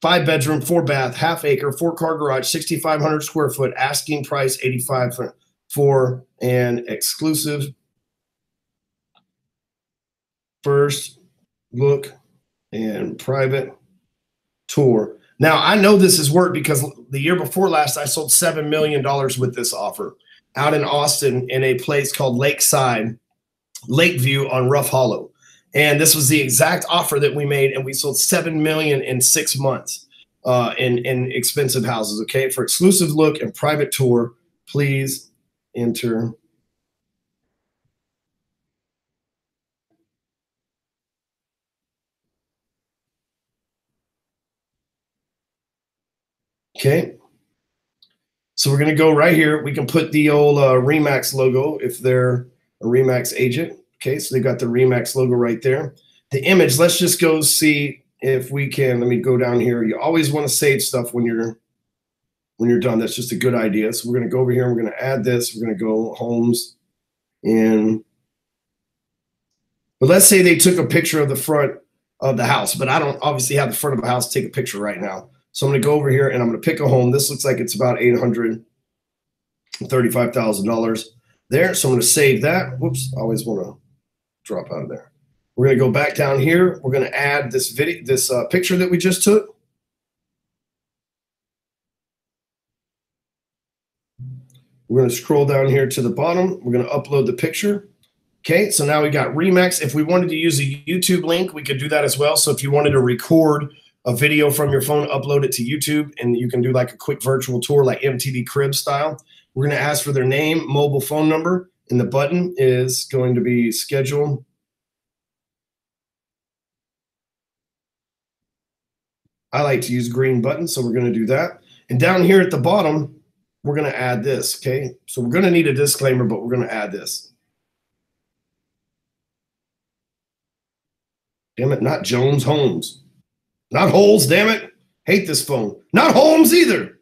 5-bedroom, 4-bath, half-acre, 4-car garage, 6,500 square foot, asking price $85 for an exclusive first look and private tour. Now, I know this has worked because the year before last, I sold $7 million with this offer out in Austin in a place called Lakeview on Rough Hollow. And this was the exact offer that we made, and we sold 7 million in 6 months in expensive houses. Okay, for exclusive look and private tour, please enter. Okay, so we're gonna go right here. We can put the old Remax logo if they're a Remax agent. Okay, so they got the Remax logo right there. The image, let's just go see if we can. Let me go down here. You always want to save stuff when you're done. That's just a good idea. So we're going to go over here and we're going to add this. We're going to go homes but let's say they took a picture of the front of the house, but I don't obviously have the front of the house to take a picture right now. So I'm going to go over here and I'm going to pick a home. This looks like it's about $835,000 there. So I'm going to save that. Whoops. I always want to drop out of there. We're going to go back down here. We're going to add this picture that we just took. We're going to scroll down here to the bottom. We're going to upload the picture. Okay, so now we got Remax. If we wanted to use a YouTube link, we could do that as well. So if you wanted to record a video from your phone, upload it to YouTube, and you can do like a quick virtual tour like MTV Crib style. We're going to ask for their name, mobile phone number, and the button is going to be schedule. I like to use green buttons, so we're going to do that. And down here at the bottom, we're going to add this, okay? So we're going to need a disclaimer, but we're going to add this. Damn it, not Jones Homes. Not Holes, damn it. Hate this phone. Not Holmes either.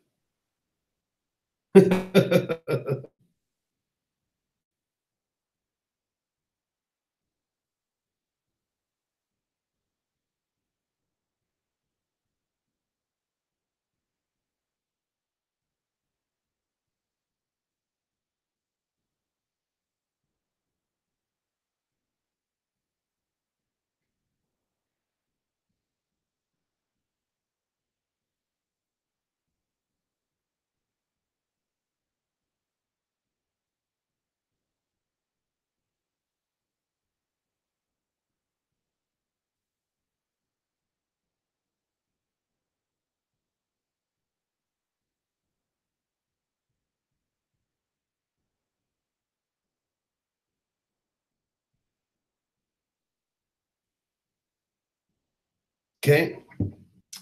Okay.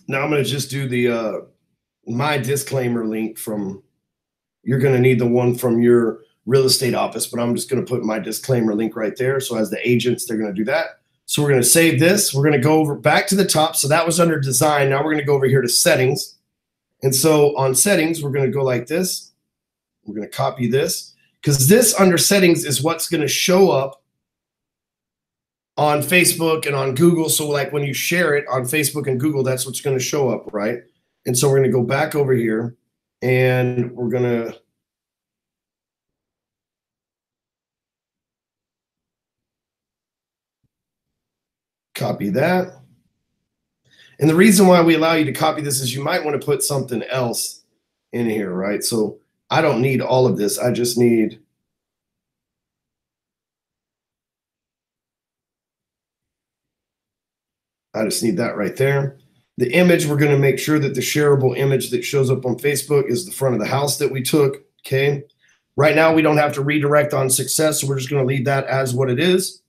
Now I'm going to just do the my disclaimer link from, you're going to need the one from your real estate office, but I'm just going to put my disclaimer link right there. So as the agents, they're going to do that. So we're going to save this. We're going to go over back to the top. So that was under design. Now we're going to go over here to settings. And so on settings, we're going to go like this. We're going to copy this because this under settings is what's going to show up on Facebook and on Google. So like when you share it on Facebook and Google, that's what's going to show up, right? And so we're going to go back over here and we're going to copy that. And the reason why we allow you to copy this is you might want to put something else in here, right? So I don't need all of this. I just need that right there. The image, we're going to make sure that the shareable image that shows up on Facebook is the front of the house that we took, okay? Right now, we don't have to redirect on success, so we're just going to leave that as what it is.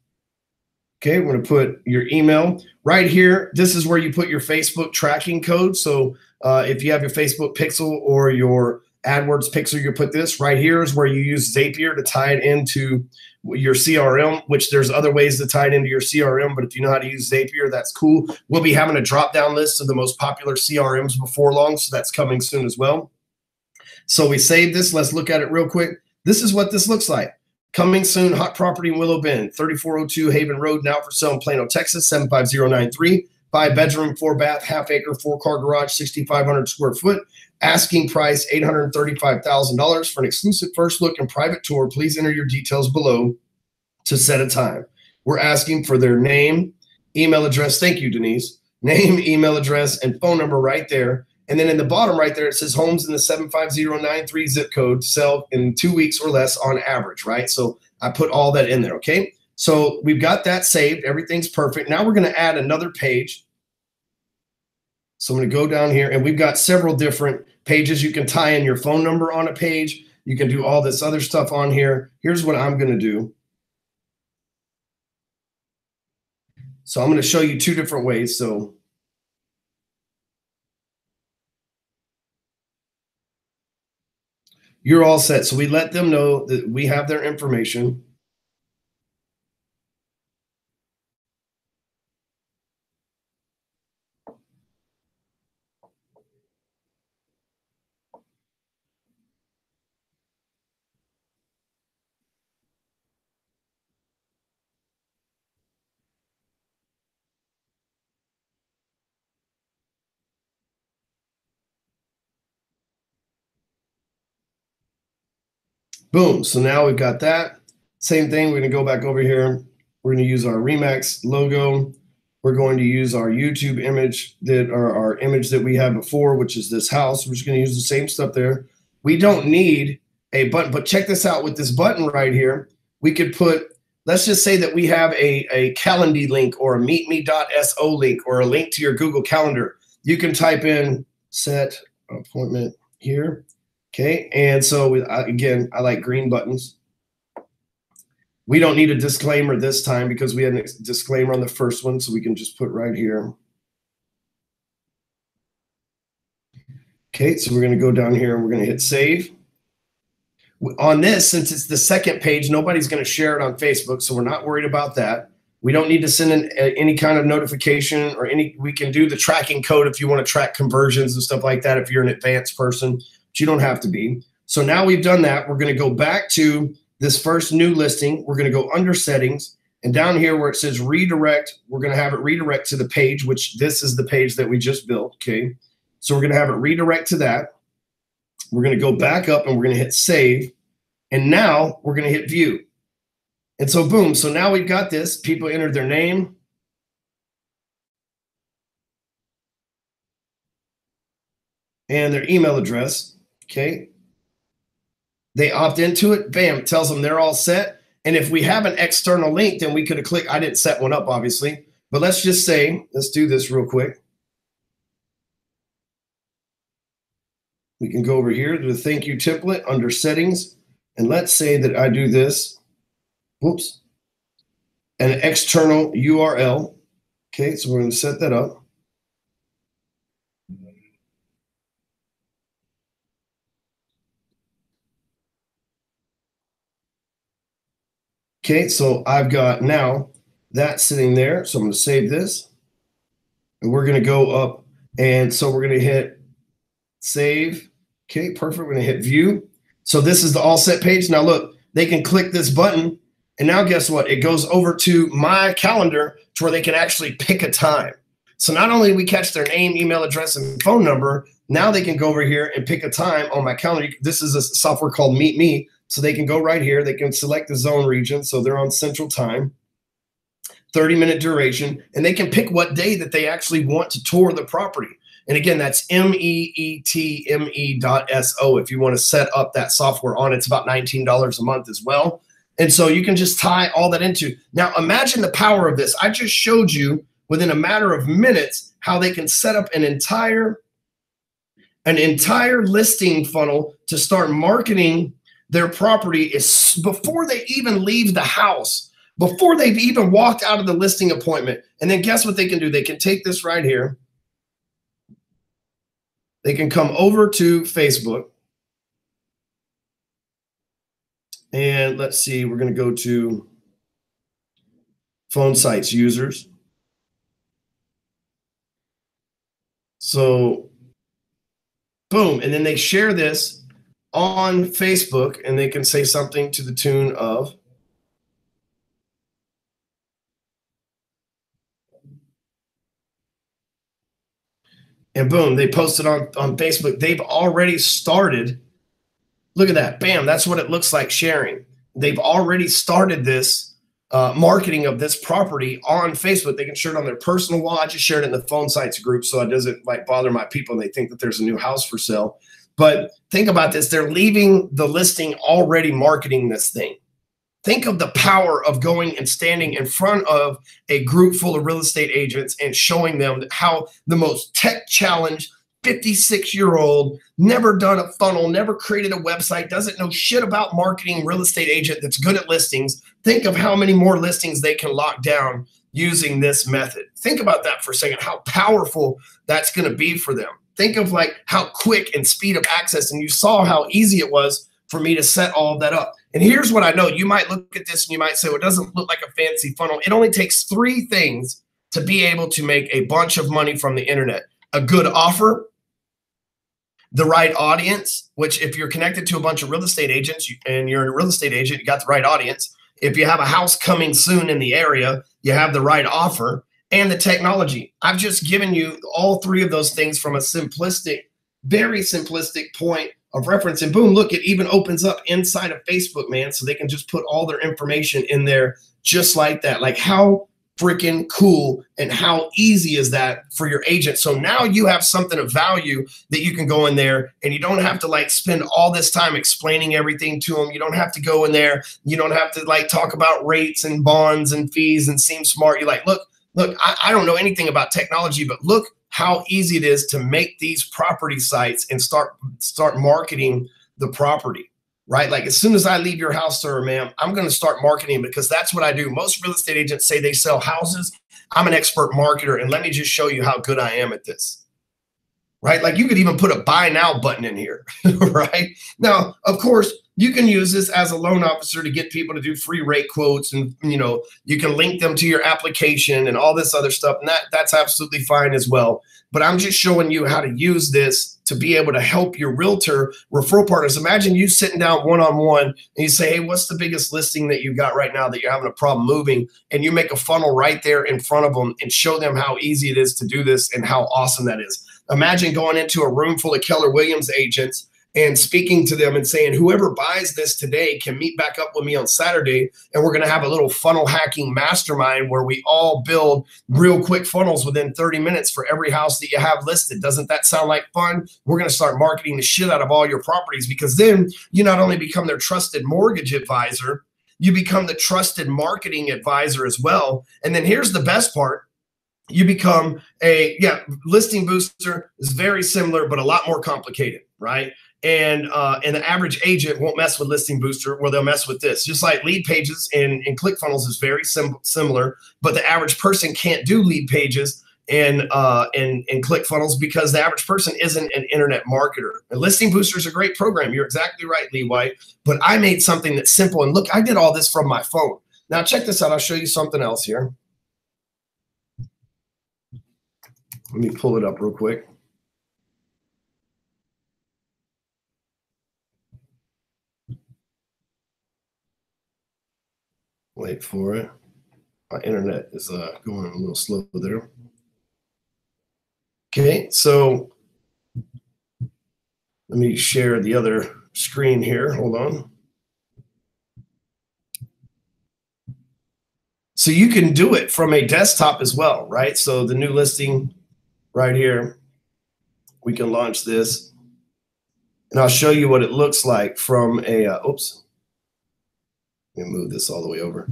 Okay, we're going to put your email. Right here, this is where you put your Facebook tracking code. So if you have your Facebook Pixel or your AdWords Pixel, you put this. Right here is where you use Zapier to tie it into your CRM, which there's other ways to tie it into your CRM, but if you know how to use Zapier, that's cool. We'll be having a drop-down list of the most popular CRMs before long, so that's coming soon as well. So we saved this. Let's look at it real quick. This is what this looks like. Coming soon, hot property in Willow Bend, 3402 Haven Road, now for sale in Plano, Texas, 75093. 5-bedroom, 4-bath, half-acre, 4-car garage, 6,500 square foot. Asking price $835,000 for an exclusive first look and private tour. Please enter your details below to set a time. We're asking for their name, email address. Thank you, Denise. Name, email address, and phone number right there. And then in the bottom right there, it says homes in the 75093 zip code sell in 2 weeks or less on average, right? So I put all that in there, okay? So we've got that saved. Everything's perfect. Now we're going to add another page. So I'm going to go down here, and we've got several different pages. You can tie in your phone number on a page. You can do all this other stuff on here. Here's what I'm going to do. So I'm going to show you two different ways. So you're all set. So we let them know that we have their information. Boom. So now we've got that. Same thing. We're going to go back over here. We're going to use our Remax logo. We're going to use our YouTube image our image that we had before, which is this house. We're just going to use the same stuff there. We don't need a button, but check this out with this button right here. We could put, let's just say that we have a Calendly link or a meetme.so link or a link to your Google Calendar. You can type in set appointment here. Okay, and so again, I like green buttons. We don't need a disclaimer this time because we had a disclaimer on the first one, so we can just put right here. Okay, so we're going to go down here and we're going to hit save. On this, since it's the second page, nobody's going to share it on Facebook, so we're not worried about that. We don't need to send in any kind of notification or we can do the tracking code if you want to track conversions and stuff like that if you're an advanced person. But you don't have to be. So now we've done that. We're going to go back to this first new listing. We're going to go under settings, and down here where it says redirect, we're going to have it redirect to the page, which this is the page that we just built. Okay. So we're going to have it redirect to that. We're going to go back up and we're going to hit save. And now we're going to hit view. And so boom. So now we've got this. People entered their name. And their email address. Okay. They opt into it. Bam. It tells them they're all set. And if we have an external link, then we could have clicked. I didn't set one up, obviously. But let's just say, let's do this real quick. We can go over here to the thank you template under settings. And let's say that I do this. Whoops. An external URL. Okay. So we're going to set that up. Okay, so I've got now that sitting there. So I'm going to save this. And we're going to go up. And so we're going to hit save. Okay, perfect. We're going to hit view. So this is the all set page. Now look, they can click this button. And now guess what? It goes over to my calendar to where they can actually pick a time. So not only do we catch their name, email address, and phone number, now they can go over here and pick a time on my calendar. This is a software called Meet Me. So they can go right here. They can select the zone region. So they're on Central Time, 30-minute duration, and they can pick what day that they actually want to tour the property. And again, that's meetme.so if you want to set up that software on. It's about $19 a month as well. And so you can just tie all that into. Now imagine the power of this. I just showed you within a matter of minutes how they can set up an entire listing funnel to start marketing their property is before they even leave the house, before they've even walked out of the listing appointment. And then guess what they can do? They can take this right here. They can come over to Facebook. And let's see, we're going to go to PhoneSties users. So boom, and then they share this on Facebook, and they can say something to the tune of, and boom, they posted on Facebook. They've already started. Look at that. Bam. That's what it looks like sharing. They've already started this marketing of this property on Facebook. They can share it on their personal wall. I just shared it in the PhoneSties group so it doesn't like bother my people and they think that there's a new house for sale. But think about this. They're leaving the listing already marketing this thing. Think of the power of going and standing in front of a group full of real estate agents and showing them how the most tech challenged 56-year-old, never done a funnel, never created a website, doesn't know shit about marketing real estate agent that's good at listings. Think of how many more listings they can lock down using this method. Think about that for a second, how powerful that's going to be for them. Think of like how quick and speed of access. And you saw how easy it was for me to set all of that up. And here's what I know. You might look at this and you might say, well, it doesn't look like a fancy funnel. It only takes 3 things to be able to make a bunch of money from the internet. A good offer, the right audience, which if you're connected to a bunch of real estate agents and you're a real estate agent, you got the right audience. If you have a house coming soon in the area, you have the right offer, and the technology. I've just given you all 3 of those things from a simplistic, very simplistic point of reference. And boom, look, it even opens up inside of Facebook, man. So they can just put all their information in there just like that. Like how freaking cool and how easy is that for your agent? So now you have something of value that you can go in there and you don't have to like spend all this time explaining everything to them. You don't have to go in there. You don't have to like talk about rates and bonds and fees and seem smart. You're like, look, I don't know anything about technology, but look how easy it is to make these property sites and start marketing the property. Right? Like as soon as I leave your house, sir or ma'am, I'm going to start marketing because that's what I do. Most real estate agents say they sell houses. I'm an expert marketer. And let me just show you how good I am at this. Right? Like you could even put a buy now button in here. Right? Now, of course, you can use this as a loan officer to get people to do free rate quotes. And, you know, you can link them to your application and all this other stuff. And that's absolutely fine as well. But I'm just showing you how to use this to be able to help your realtor referral partners. Imagine you sitting down one-on-one and you say, hey, what's the biggest listing that you've got right now that you're having a problem moving? And you make a funnel right there in front of them and show them how easy it is to do this and how awesome that is. Imagine going into a room full of Keller Williams agents and speaking to them and saying, whoever buys this today can meet back up with me on Saturday. And we're going to have a little funnel hacking mastermind where we all build real quick funnels within 30 minutes for every house that you have listed. Doesn't that sound like fun? We're going to start marketing the shit out of all your properties, because then you not only become their trusted mortgage advisor, you become the trusted marketing advisor as well. And then here's the best part. You become listing booster is very similar, but a lot more complicated, right? And the average agent won't mess with Listing Booster, where they'll mess with this. Just like Lead Pages and ClickFunnels is very similar, but the average person can't do Lead Pages and ClickFunnels because the average person isn't an internet marketer. And Listing Booster is a great program. You're exactly right, Lee White. But I made something that's simple. And look, I did all this from my phone. Now check this out. I'll show you something else here. Let me pull it up real quick. Wait for it. My internet is going a little slow there. Okay, so let me share the other screen here. Hold on. So you can do it from a desktop as well, right? So the new listing right here, we can launch this. And I'll show you what it looks like from a, oops. Let me move this all the way over.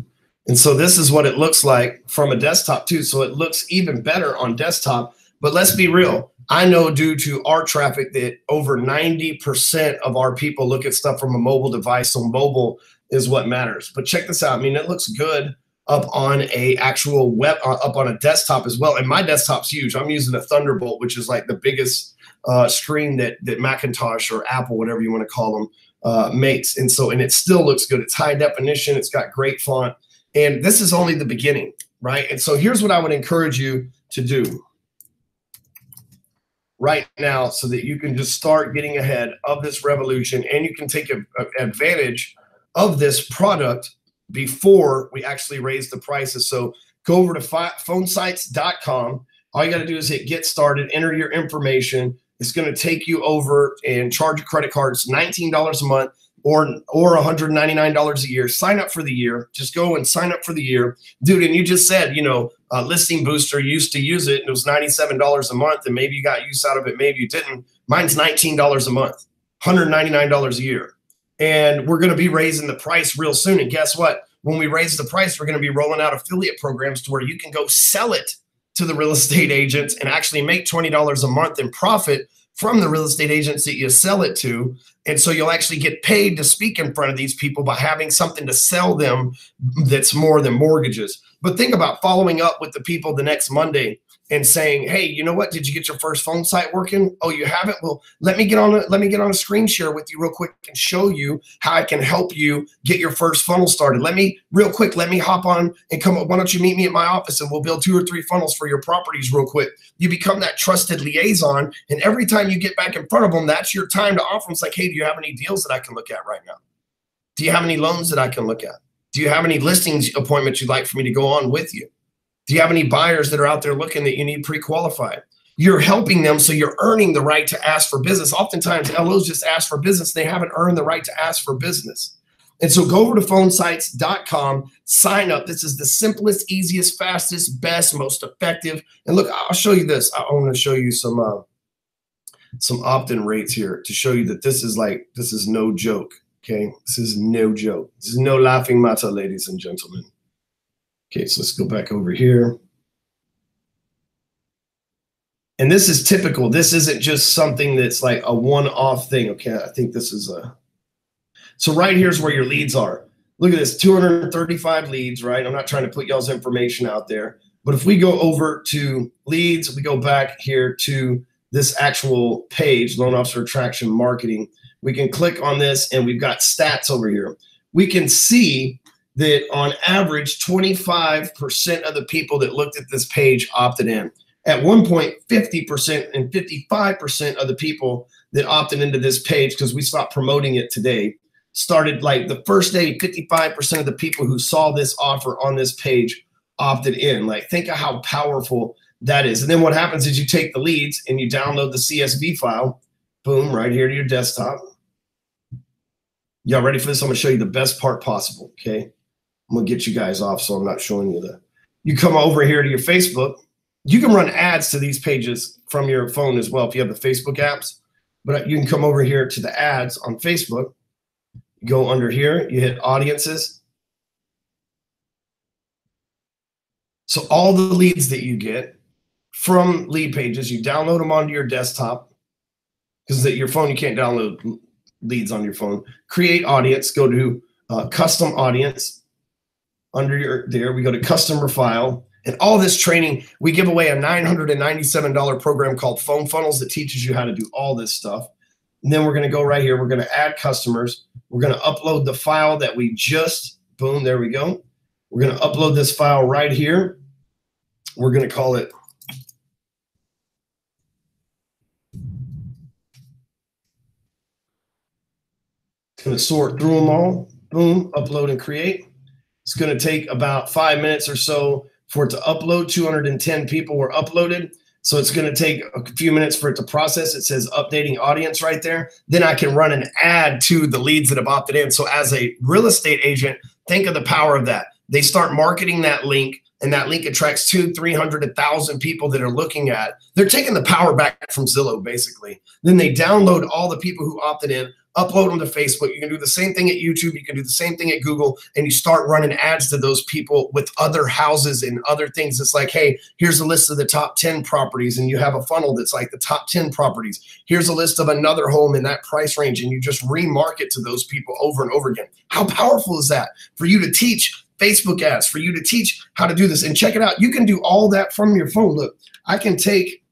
And so this is what it looks like from a desktop too. So it looks even better on desktop. But let's be real. I know due to our traffic that over 90% of our people look at stuff from a mobile device. So mobile is what matters. But check this out. I mean, it looks good up on a actual web, up on a desktop as well. And my desktop's huge. I'm using a Thunderbolt, which is like the biggest screen that Macintosh or Apple, whatever you want to call them, makes. And it still looks good. It's high definition. It's got great font. And this is only the beginning, right? And so here's what I would encourage you to do right now so that you can just start getting ahead of this revolution and you can take advantage of this product before we actually raise the prices. So go over to PhoneSties.com. All you got to do is hit get started, enter your information. It's going to take you over and charge a credit card. It's $19 a month or $199 a year. Sign up for the year. Just go and sign up for the year. Dude, and you just said, Listing Booster used to use it and it was $97 a month and maybe you got use out of it, maybe you didn't. Mine's $19 a month, $199 a year. And we're going to be raising the price real soon. And guess what? When we raise the price, we're going to be rolling out affiliate programs to where you can go sell it to the real estate agents and actually make $20 a month in profit from the real estate agents that you sell it to. And so you'll actually get paid to speak in front of these people by having something to sell them that's more than mortgages. But think about following up with the people the next Monday and saying, hey, you know what? Did you get your first phone site working? Oh, you haven't? Well, let me get on a screen share with you real quick and show you how I can help you get your first funnel started. Let me hop on and come up. Why don't you meet me at my office and we'll build 2 or 3 funnels for your properties real quick. You become that trusted liaison. And every time you get back in front of them, that's your time to offer them. It's like, hey, do you have any deals that I can look at right now? Do you have any loans that I can look at? Do you have any listings appointments you'd like for me to go on with you? Do you have any buyers that are out there looking that you need pre-qualified? You're helping them, so you're earning the right to ask for business. Oftentimes, LOs just ask for business. They haven't earned the right to ask for business. And so go over to PhoneSties.com, sign up. This is the simplest, easiest, fastest, best, most effective. And look, I'll show you this. I want to show you some opt-in rates here to show you that this is no joke. Okay, this is no joke. This is no laughing matter, ladies and gentlemen. Okay, so let's go back over here. And this is typical. This isn't just something that's like a one-off thing. Okay, I think this is so right here's where your leads are. Look at this, 235 leads, right? I'm not trying to put y'all's information out there. But if we go over to leads, we go back here to this actual page, Loan Officer Attraction Marketing. We can click on this and we've got stats over here. We can see that on average, 25% of the people that looked at this page opted in. At one point, 50% and 55% of the people that opted into this page, because we stopped promoting it today, started like the first day, 55% of the people who saw this offer on this page opted in. Like, think of how powerful that is. And then what happens is you take the leads and you download the CSV file, boom, right here to your desktop. Y'all ready for this? I'm going to show you the best part possible, okay? I'm going to get you guys off, so I'm not showing you that. You come over here to your Facebook. You can run ads to these pages from your phone as well if you have the Facebook apps. But you can come over here to the ads on Facebook. You go under here. You hit audiences. So all the leads that you get from lead pages, you download them onto your desktop. Because your phone, you can't download leads on your phone. Create audience. Go to custom audience. Under there, we go to customer file. And all this training, we give away a $997 program called Phone Funnels that teaches you how to do all this stuff. And then we're going to go right here. We're going to add customers. We're going to upload the file that we just, boom, there we go. We're going to upload this file right here. We're going to call it going to sort through them all. Boom, upload and create. It's going to take about 5 minutes or so for it to upload. 210 people were uploaded. So it's going to take a few minutes for it to process. It says updating audience right there. Then I can run an ad to the leads that have opted in. So as a real estate agent, think of the power of that. They start marketing that link, and that link attracts 200, 300, 1,000 people that are looking at. They're taking the power back from Zillow, basically. Then they download all the people who opted in, upload them to Facebook. You can do the same thing at YouTube. You can do the same thing at Google, and you start running ads to those people with other houses and other things. It's like, hey, here's a list of the top 10 properties, and you have a funnel that's like the top 10 properties. Here's a list of another home in that price range, and you just remarket to those people over and over again. How powerful is that for you to teach Facebook ads, for you to teach how to do this? And check it out. You can do all that from your phone. Look, I can take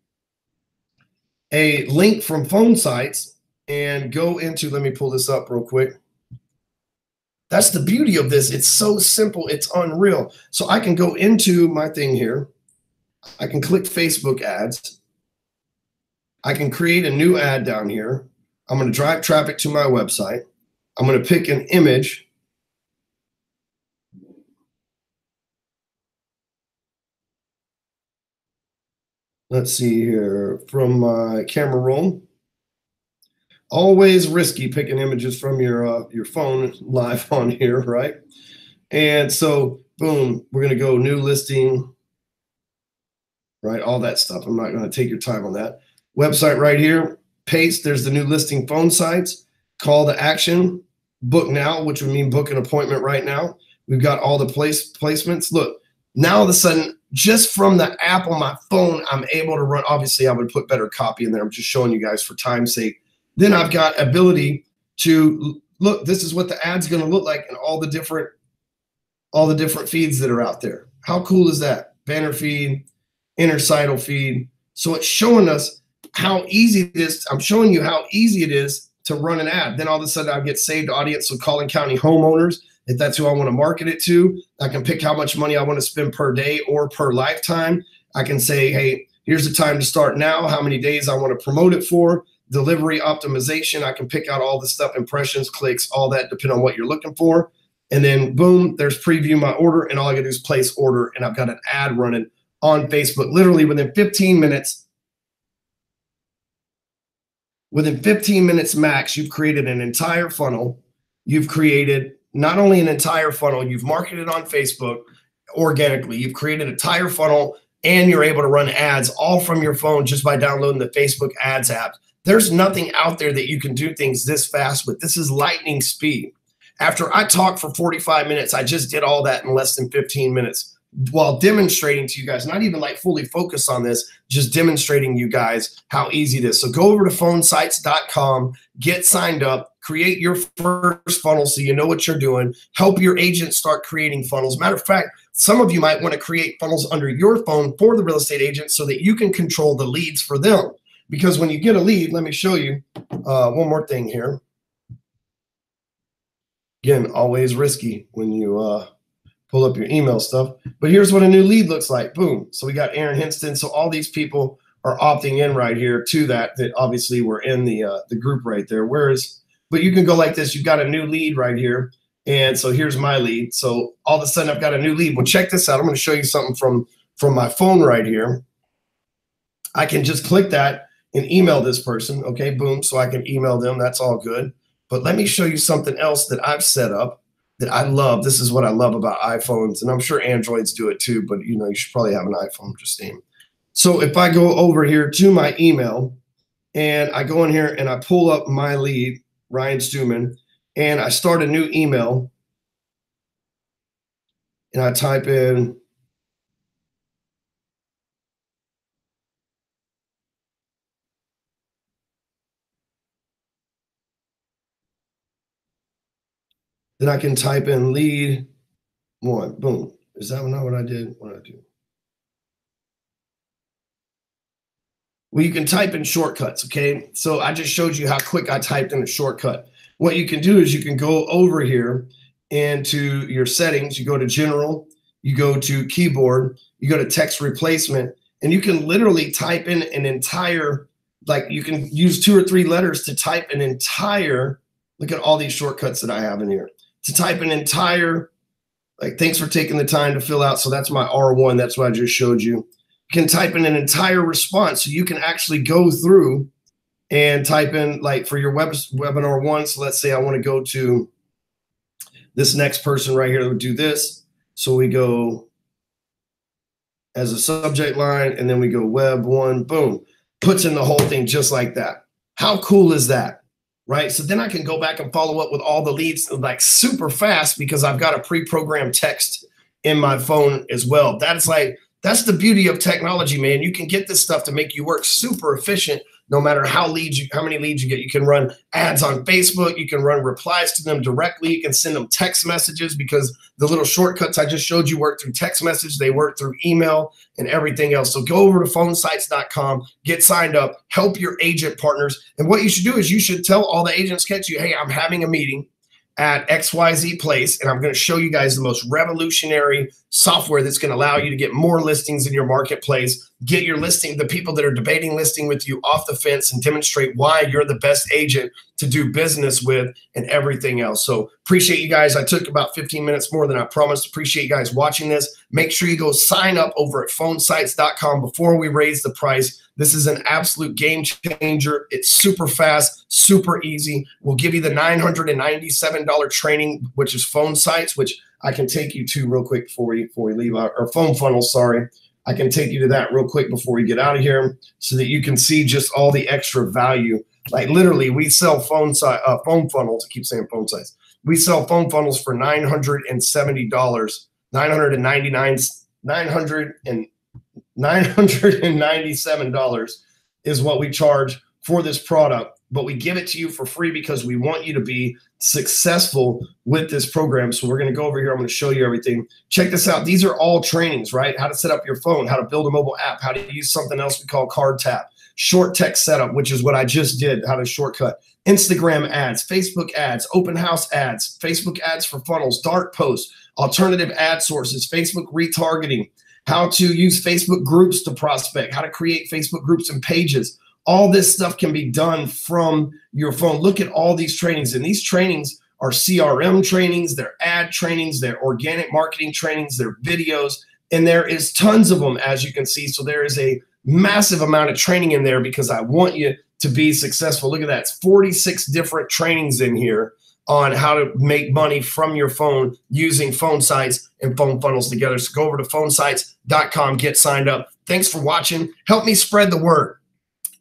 a link from PhoneSties and go into, let me pull this up real quick. That's the beauty of this. It's so simple. It's unreal. So I can go into my thing here. I can click Facebook ads. I can create a new ad down here. I'm going to drive traffic to my website. I'm going to pick an image. Let's see here, from my camera roll. Always risky picking images from your phone live on here, right? And so, boom, we're going to go new listing, right? All that stuff. I'm not going to take your time on that. Website right here, paste. There's the new listing phone sites. Call to action. book now, which would mean book an appointment right now. We've got all the placements. Look, now all of a sudden, just from the app on my phone, I'm able to run. Obviously, I would put better copy in there. I'm just showing you guys for time's sake. Then I've got ability to look. This is what the ad's going to look like in all the different feeds that are out there. How cool is that? Banner feed, intersidal feed. So it's showing us how easy it is. I'm showing you how easy it is to run an ad. Then all of a sudden I get saved audience. So Collin County homeowners, if that's who I want to market it to, I can pick how much money I want to spend per day or per lifetime. I can say, hey, here's the time to start now, how many days I want to promote it for, delivery optimization. I can pick out all the stuff, impressions, clicks, all that, depending on what you're looking for. And then boom, there's preview my order, and all I gotta do is place order, and I've got an ad running on Facebook. Literally within 15 minutes, max, you've created an entire funnel. You've created not only an entire funnel, you've marketed on Facebook organically, you've created an entire funnel, and you're able to run ads all from your phone just by downloading the Facebook ads app. There's nothing out there that you can do things this fast with. This is lightning speed. After I talked for 45 minutes, I just did all that in less than 15 minutes while demonstrating to you guys, not even like fully focused on this, just demonstrating you guys how easy it is. So go over to PhoneSties.com, get signed up, create your first funnel so you know what you're doing, help your agent start creating funnels. Matter of fact, some of you might want to create funnels under your phone for the real estate agent so that you can control the leads for them. Because when you get a lead, let me show you one more thing here. Again, always risky when you pull up your email stuff. But here's what a new lead looks like. Boom. So we got Aaron Hinston. So all these people are opting in right here to that obviously were in the group right there. But you can go like this. You've got a new lead right here. And so here's my lead. So all of a sudden I've got a new lead. Well, check this out. I'm going to show you something from my phone right here. I can just click that and email this person. Okay, boom. So I can email them. That's all good. But let me show you something else that I've set up that I love. This is what I love about iPhones, and I'm sure Androids do it too, but you should probably have an iPhone, just saying. So if I go over here to my email and I go in here and I pull up my lead, Ryan Stewman, and I start a new email and I type in then I can type in lead one. Boom. Is that not what I did? What did I do? Well, you can type in shortcuts, okay? So I just showed you how quick I typed in a shortcut. What you can do is you can go over here into your settings. You go to general, you go to keyboard, you go to text replacement, and you can literally type in an entire, like you can use 2 or 3 letters to type an entire, look at all these shortcuts that I have in here. To type an entire, like, thanks for taking the time to fill out. So that's my R1. That's what I just showed you. You can type in an entire response. So you can actually go through and type in, like, for your webinar one. So let's say I want to go to this next person right here that would do this. So we go as a subject line, and then we go web one, boom, puts in the whole thing just like that. How cool is that? Right? So then I can go back and follow up with all the leads like super fast because I've got a pre-programmed text in my phone as well. That's the beauty of technology, man. You can get this stuff to make you work super efficient no matter how many leads you get. You can run ads on Facebook. You can run replies to them directly. You can send them text messages because the little shortcuts I just showed you work through text message. They work through email and everything else. So go over to PhoneSties.com, get signed up, help your agent partners. And what you should do is you should tell all the agents catch you, hey, I'm having a meeting at XYZ place, and I'm going to show you guys the most revolutionary software that's going to allow you to get more listings in your marketplace, get your listing, the people that are debating listing with you off the fence, and demonstrate why you're the best agent to do business with and everything else. So appreciate you guys. I took about 15 minutes more than I promised. Appreciate you guys watching this. Make sure you go sign up over at PhoneSties.com before we raise the price. This is an absolute game changer. It's super fast, super easy. We'll give you the $997 training, which is Phone Sites, which I can take you to real quick before we leave out, or Phone Funnels, sorry. I can take you to that real quick before we get out of here so that you can see just all the extra value. Like literally, we sell phone funnels. I keep saying Phone Sites. We sell phone funnels for $970, $997 is what we charge for this product, but we give it to you for free because we want you to be successful with this program. So we're going to go over here. I'm going to show you everything. Check this out. These are all trainings, right? How to set up your phone, how to build a mobile app, how to use something else we call card tap, short text setup, which is what I just did, how to shortcut, Instagram ads, Facebook ads, open house ads, Facebook ads for funnels, dark posts, alternative ad sources, Facebook retargeting, how to use Facebook groups to prospect, how to create Facebook groups and pages. All this stuff can be done from your phone. Look at all these trainings, and these trainings are CRM trainings, they're ad trainings, they're organic marketing trainings, they're videos, and there is tons of them, as you can see. So there is a massive amount of training in there because I want you to be successful. Look at that. It's 46 different trainings in here on how to make money from your phone using PhoneSties and phone funnels together. So go over to PhoneSties.com, get signed up. Thanks for watching. Help me spread the word.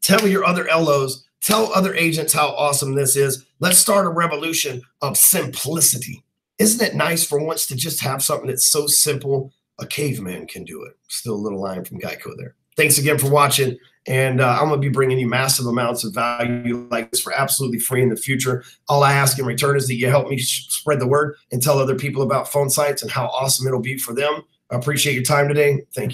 Tell your other LOs, tell other agents how awesome this is. Let's start a revolution of simplicity. Isn't it nice for once to just have something that's so simple, a caveman can do it? Still a little line from Geico there. Thanks again for watching. And I'm going to be bringing you massive amounts of value like this for absolutely free in the future. All I ask in return is that you help me spread the word and tell other people about phone sites and how awesome it'll be for them. I appreciate your time today. Thank you.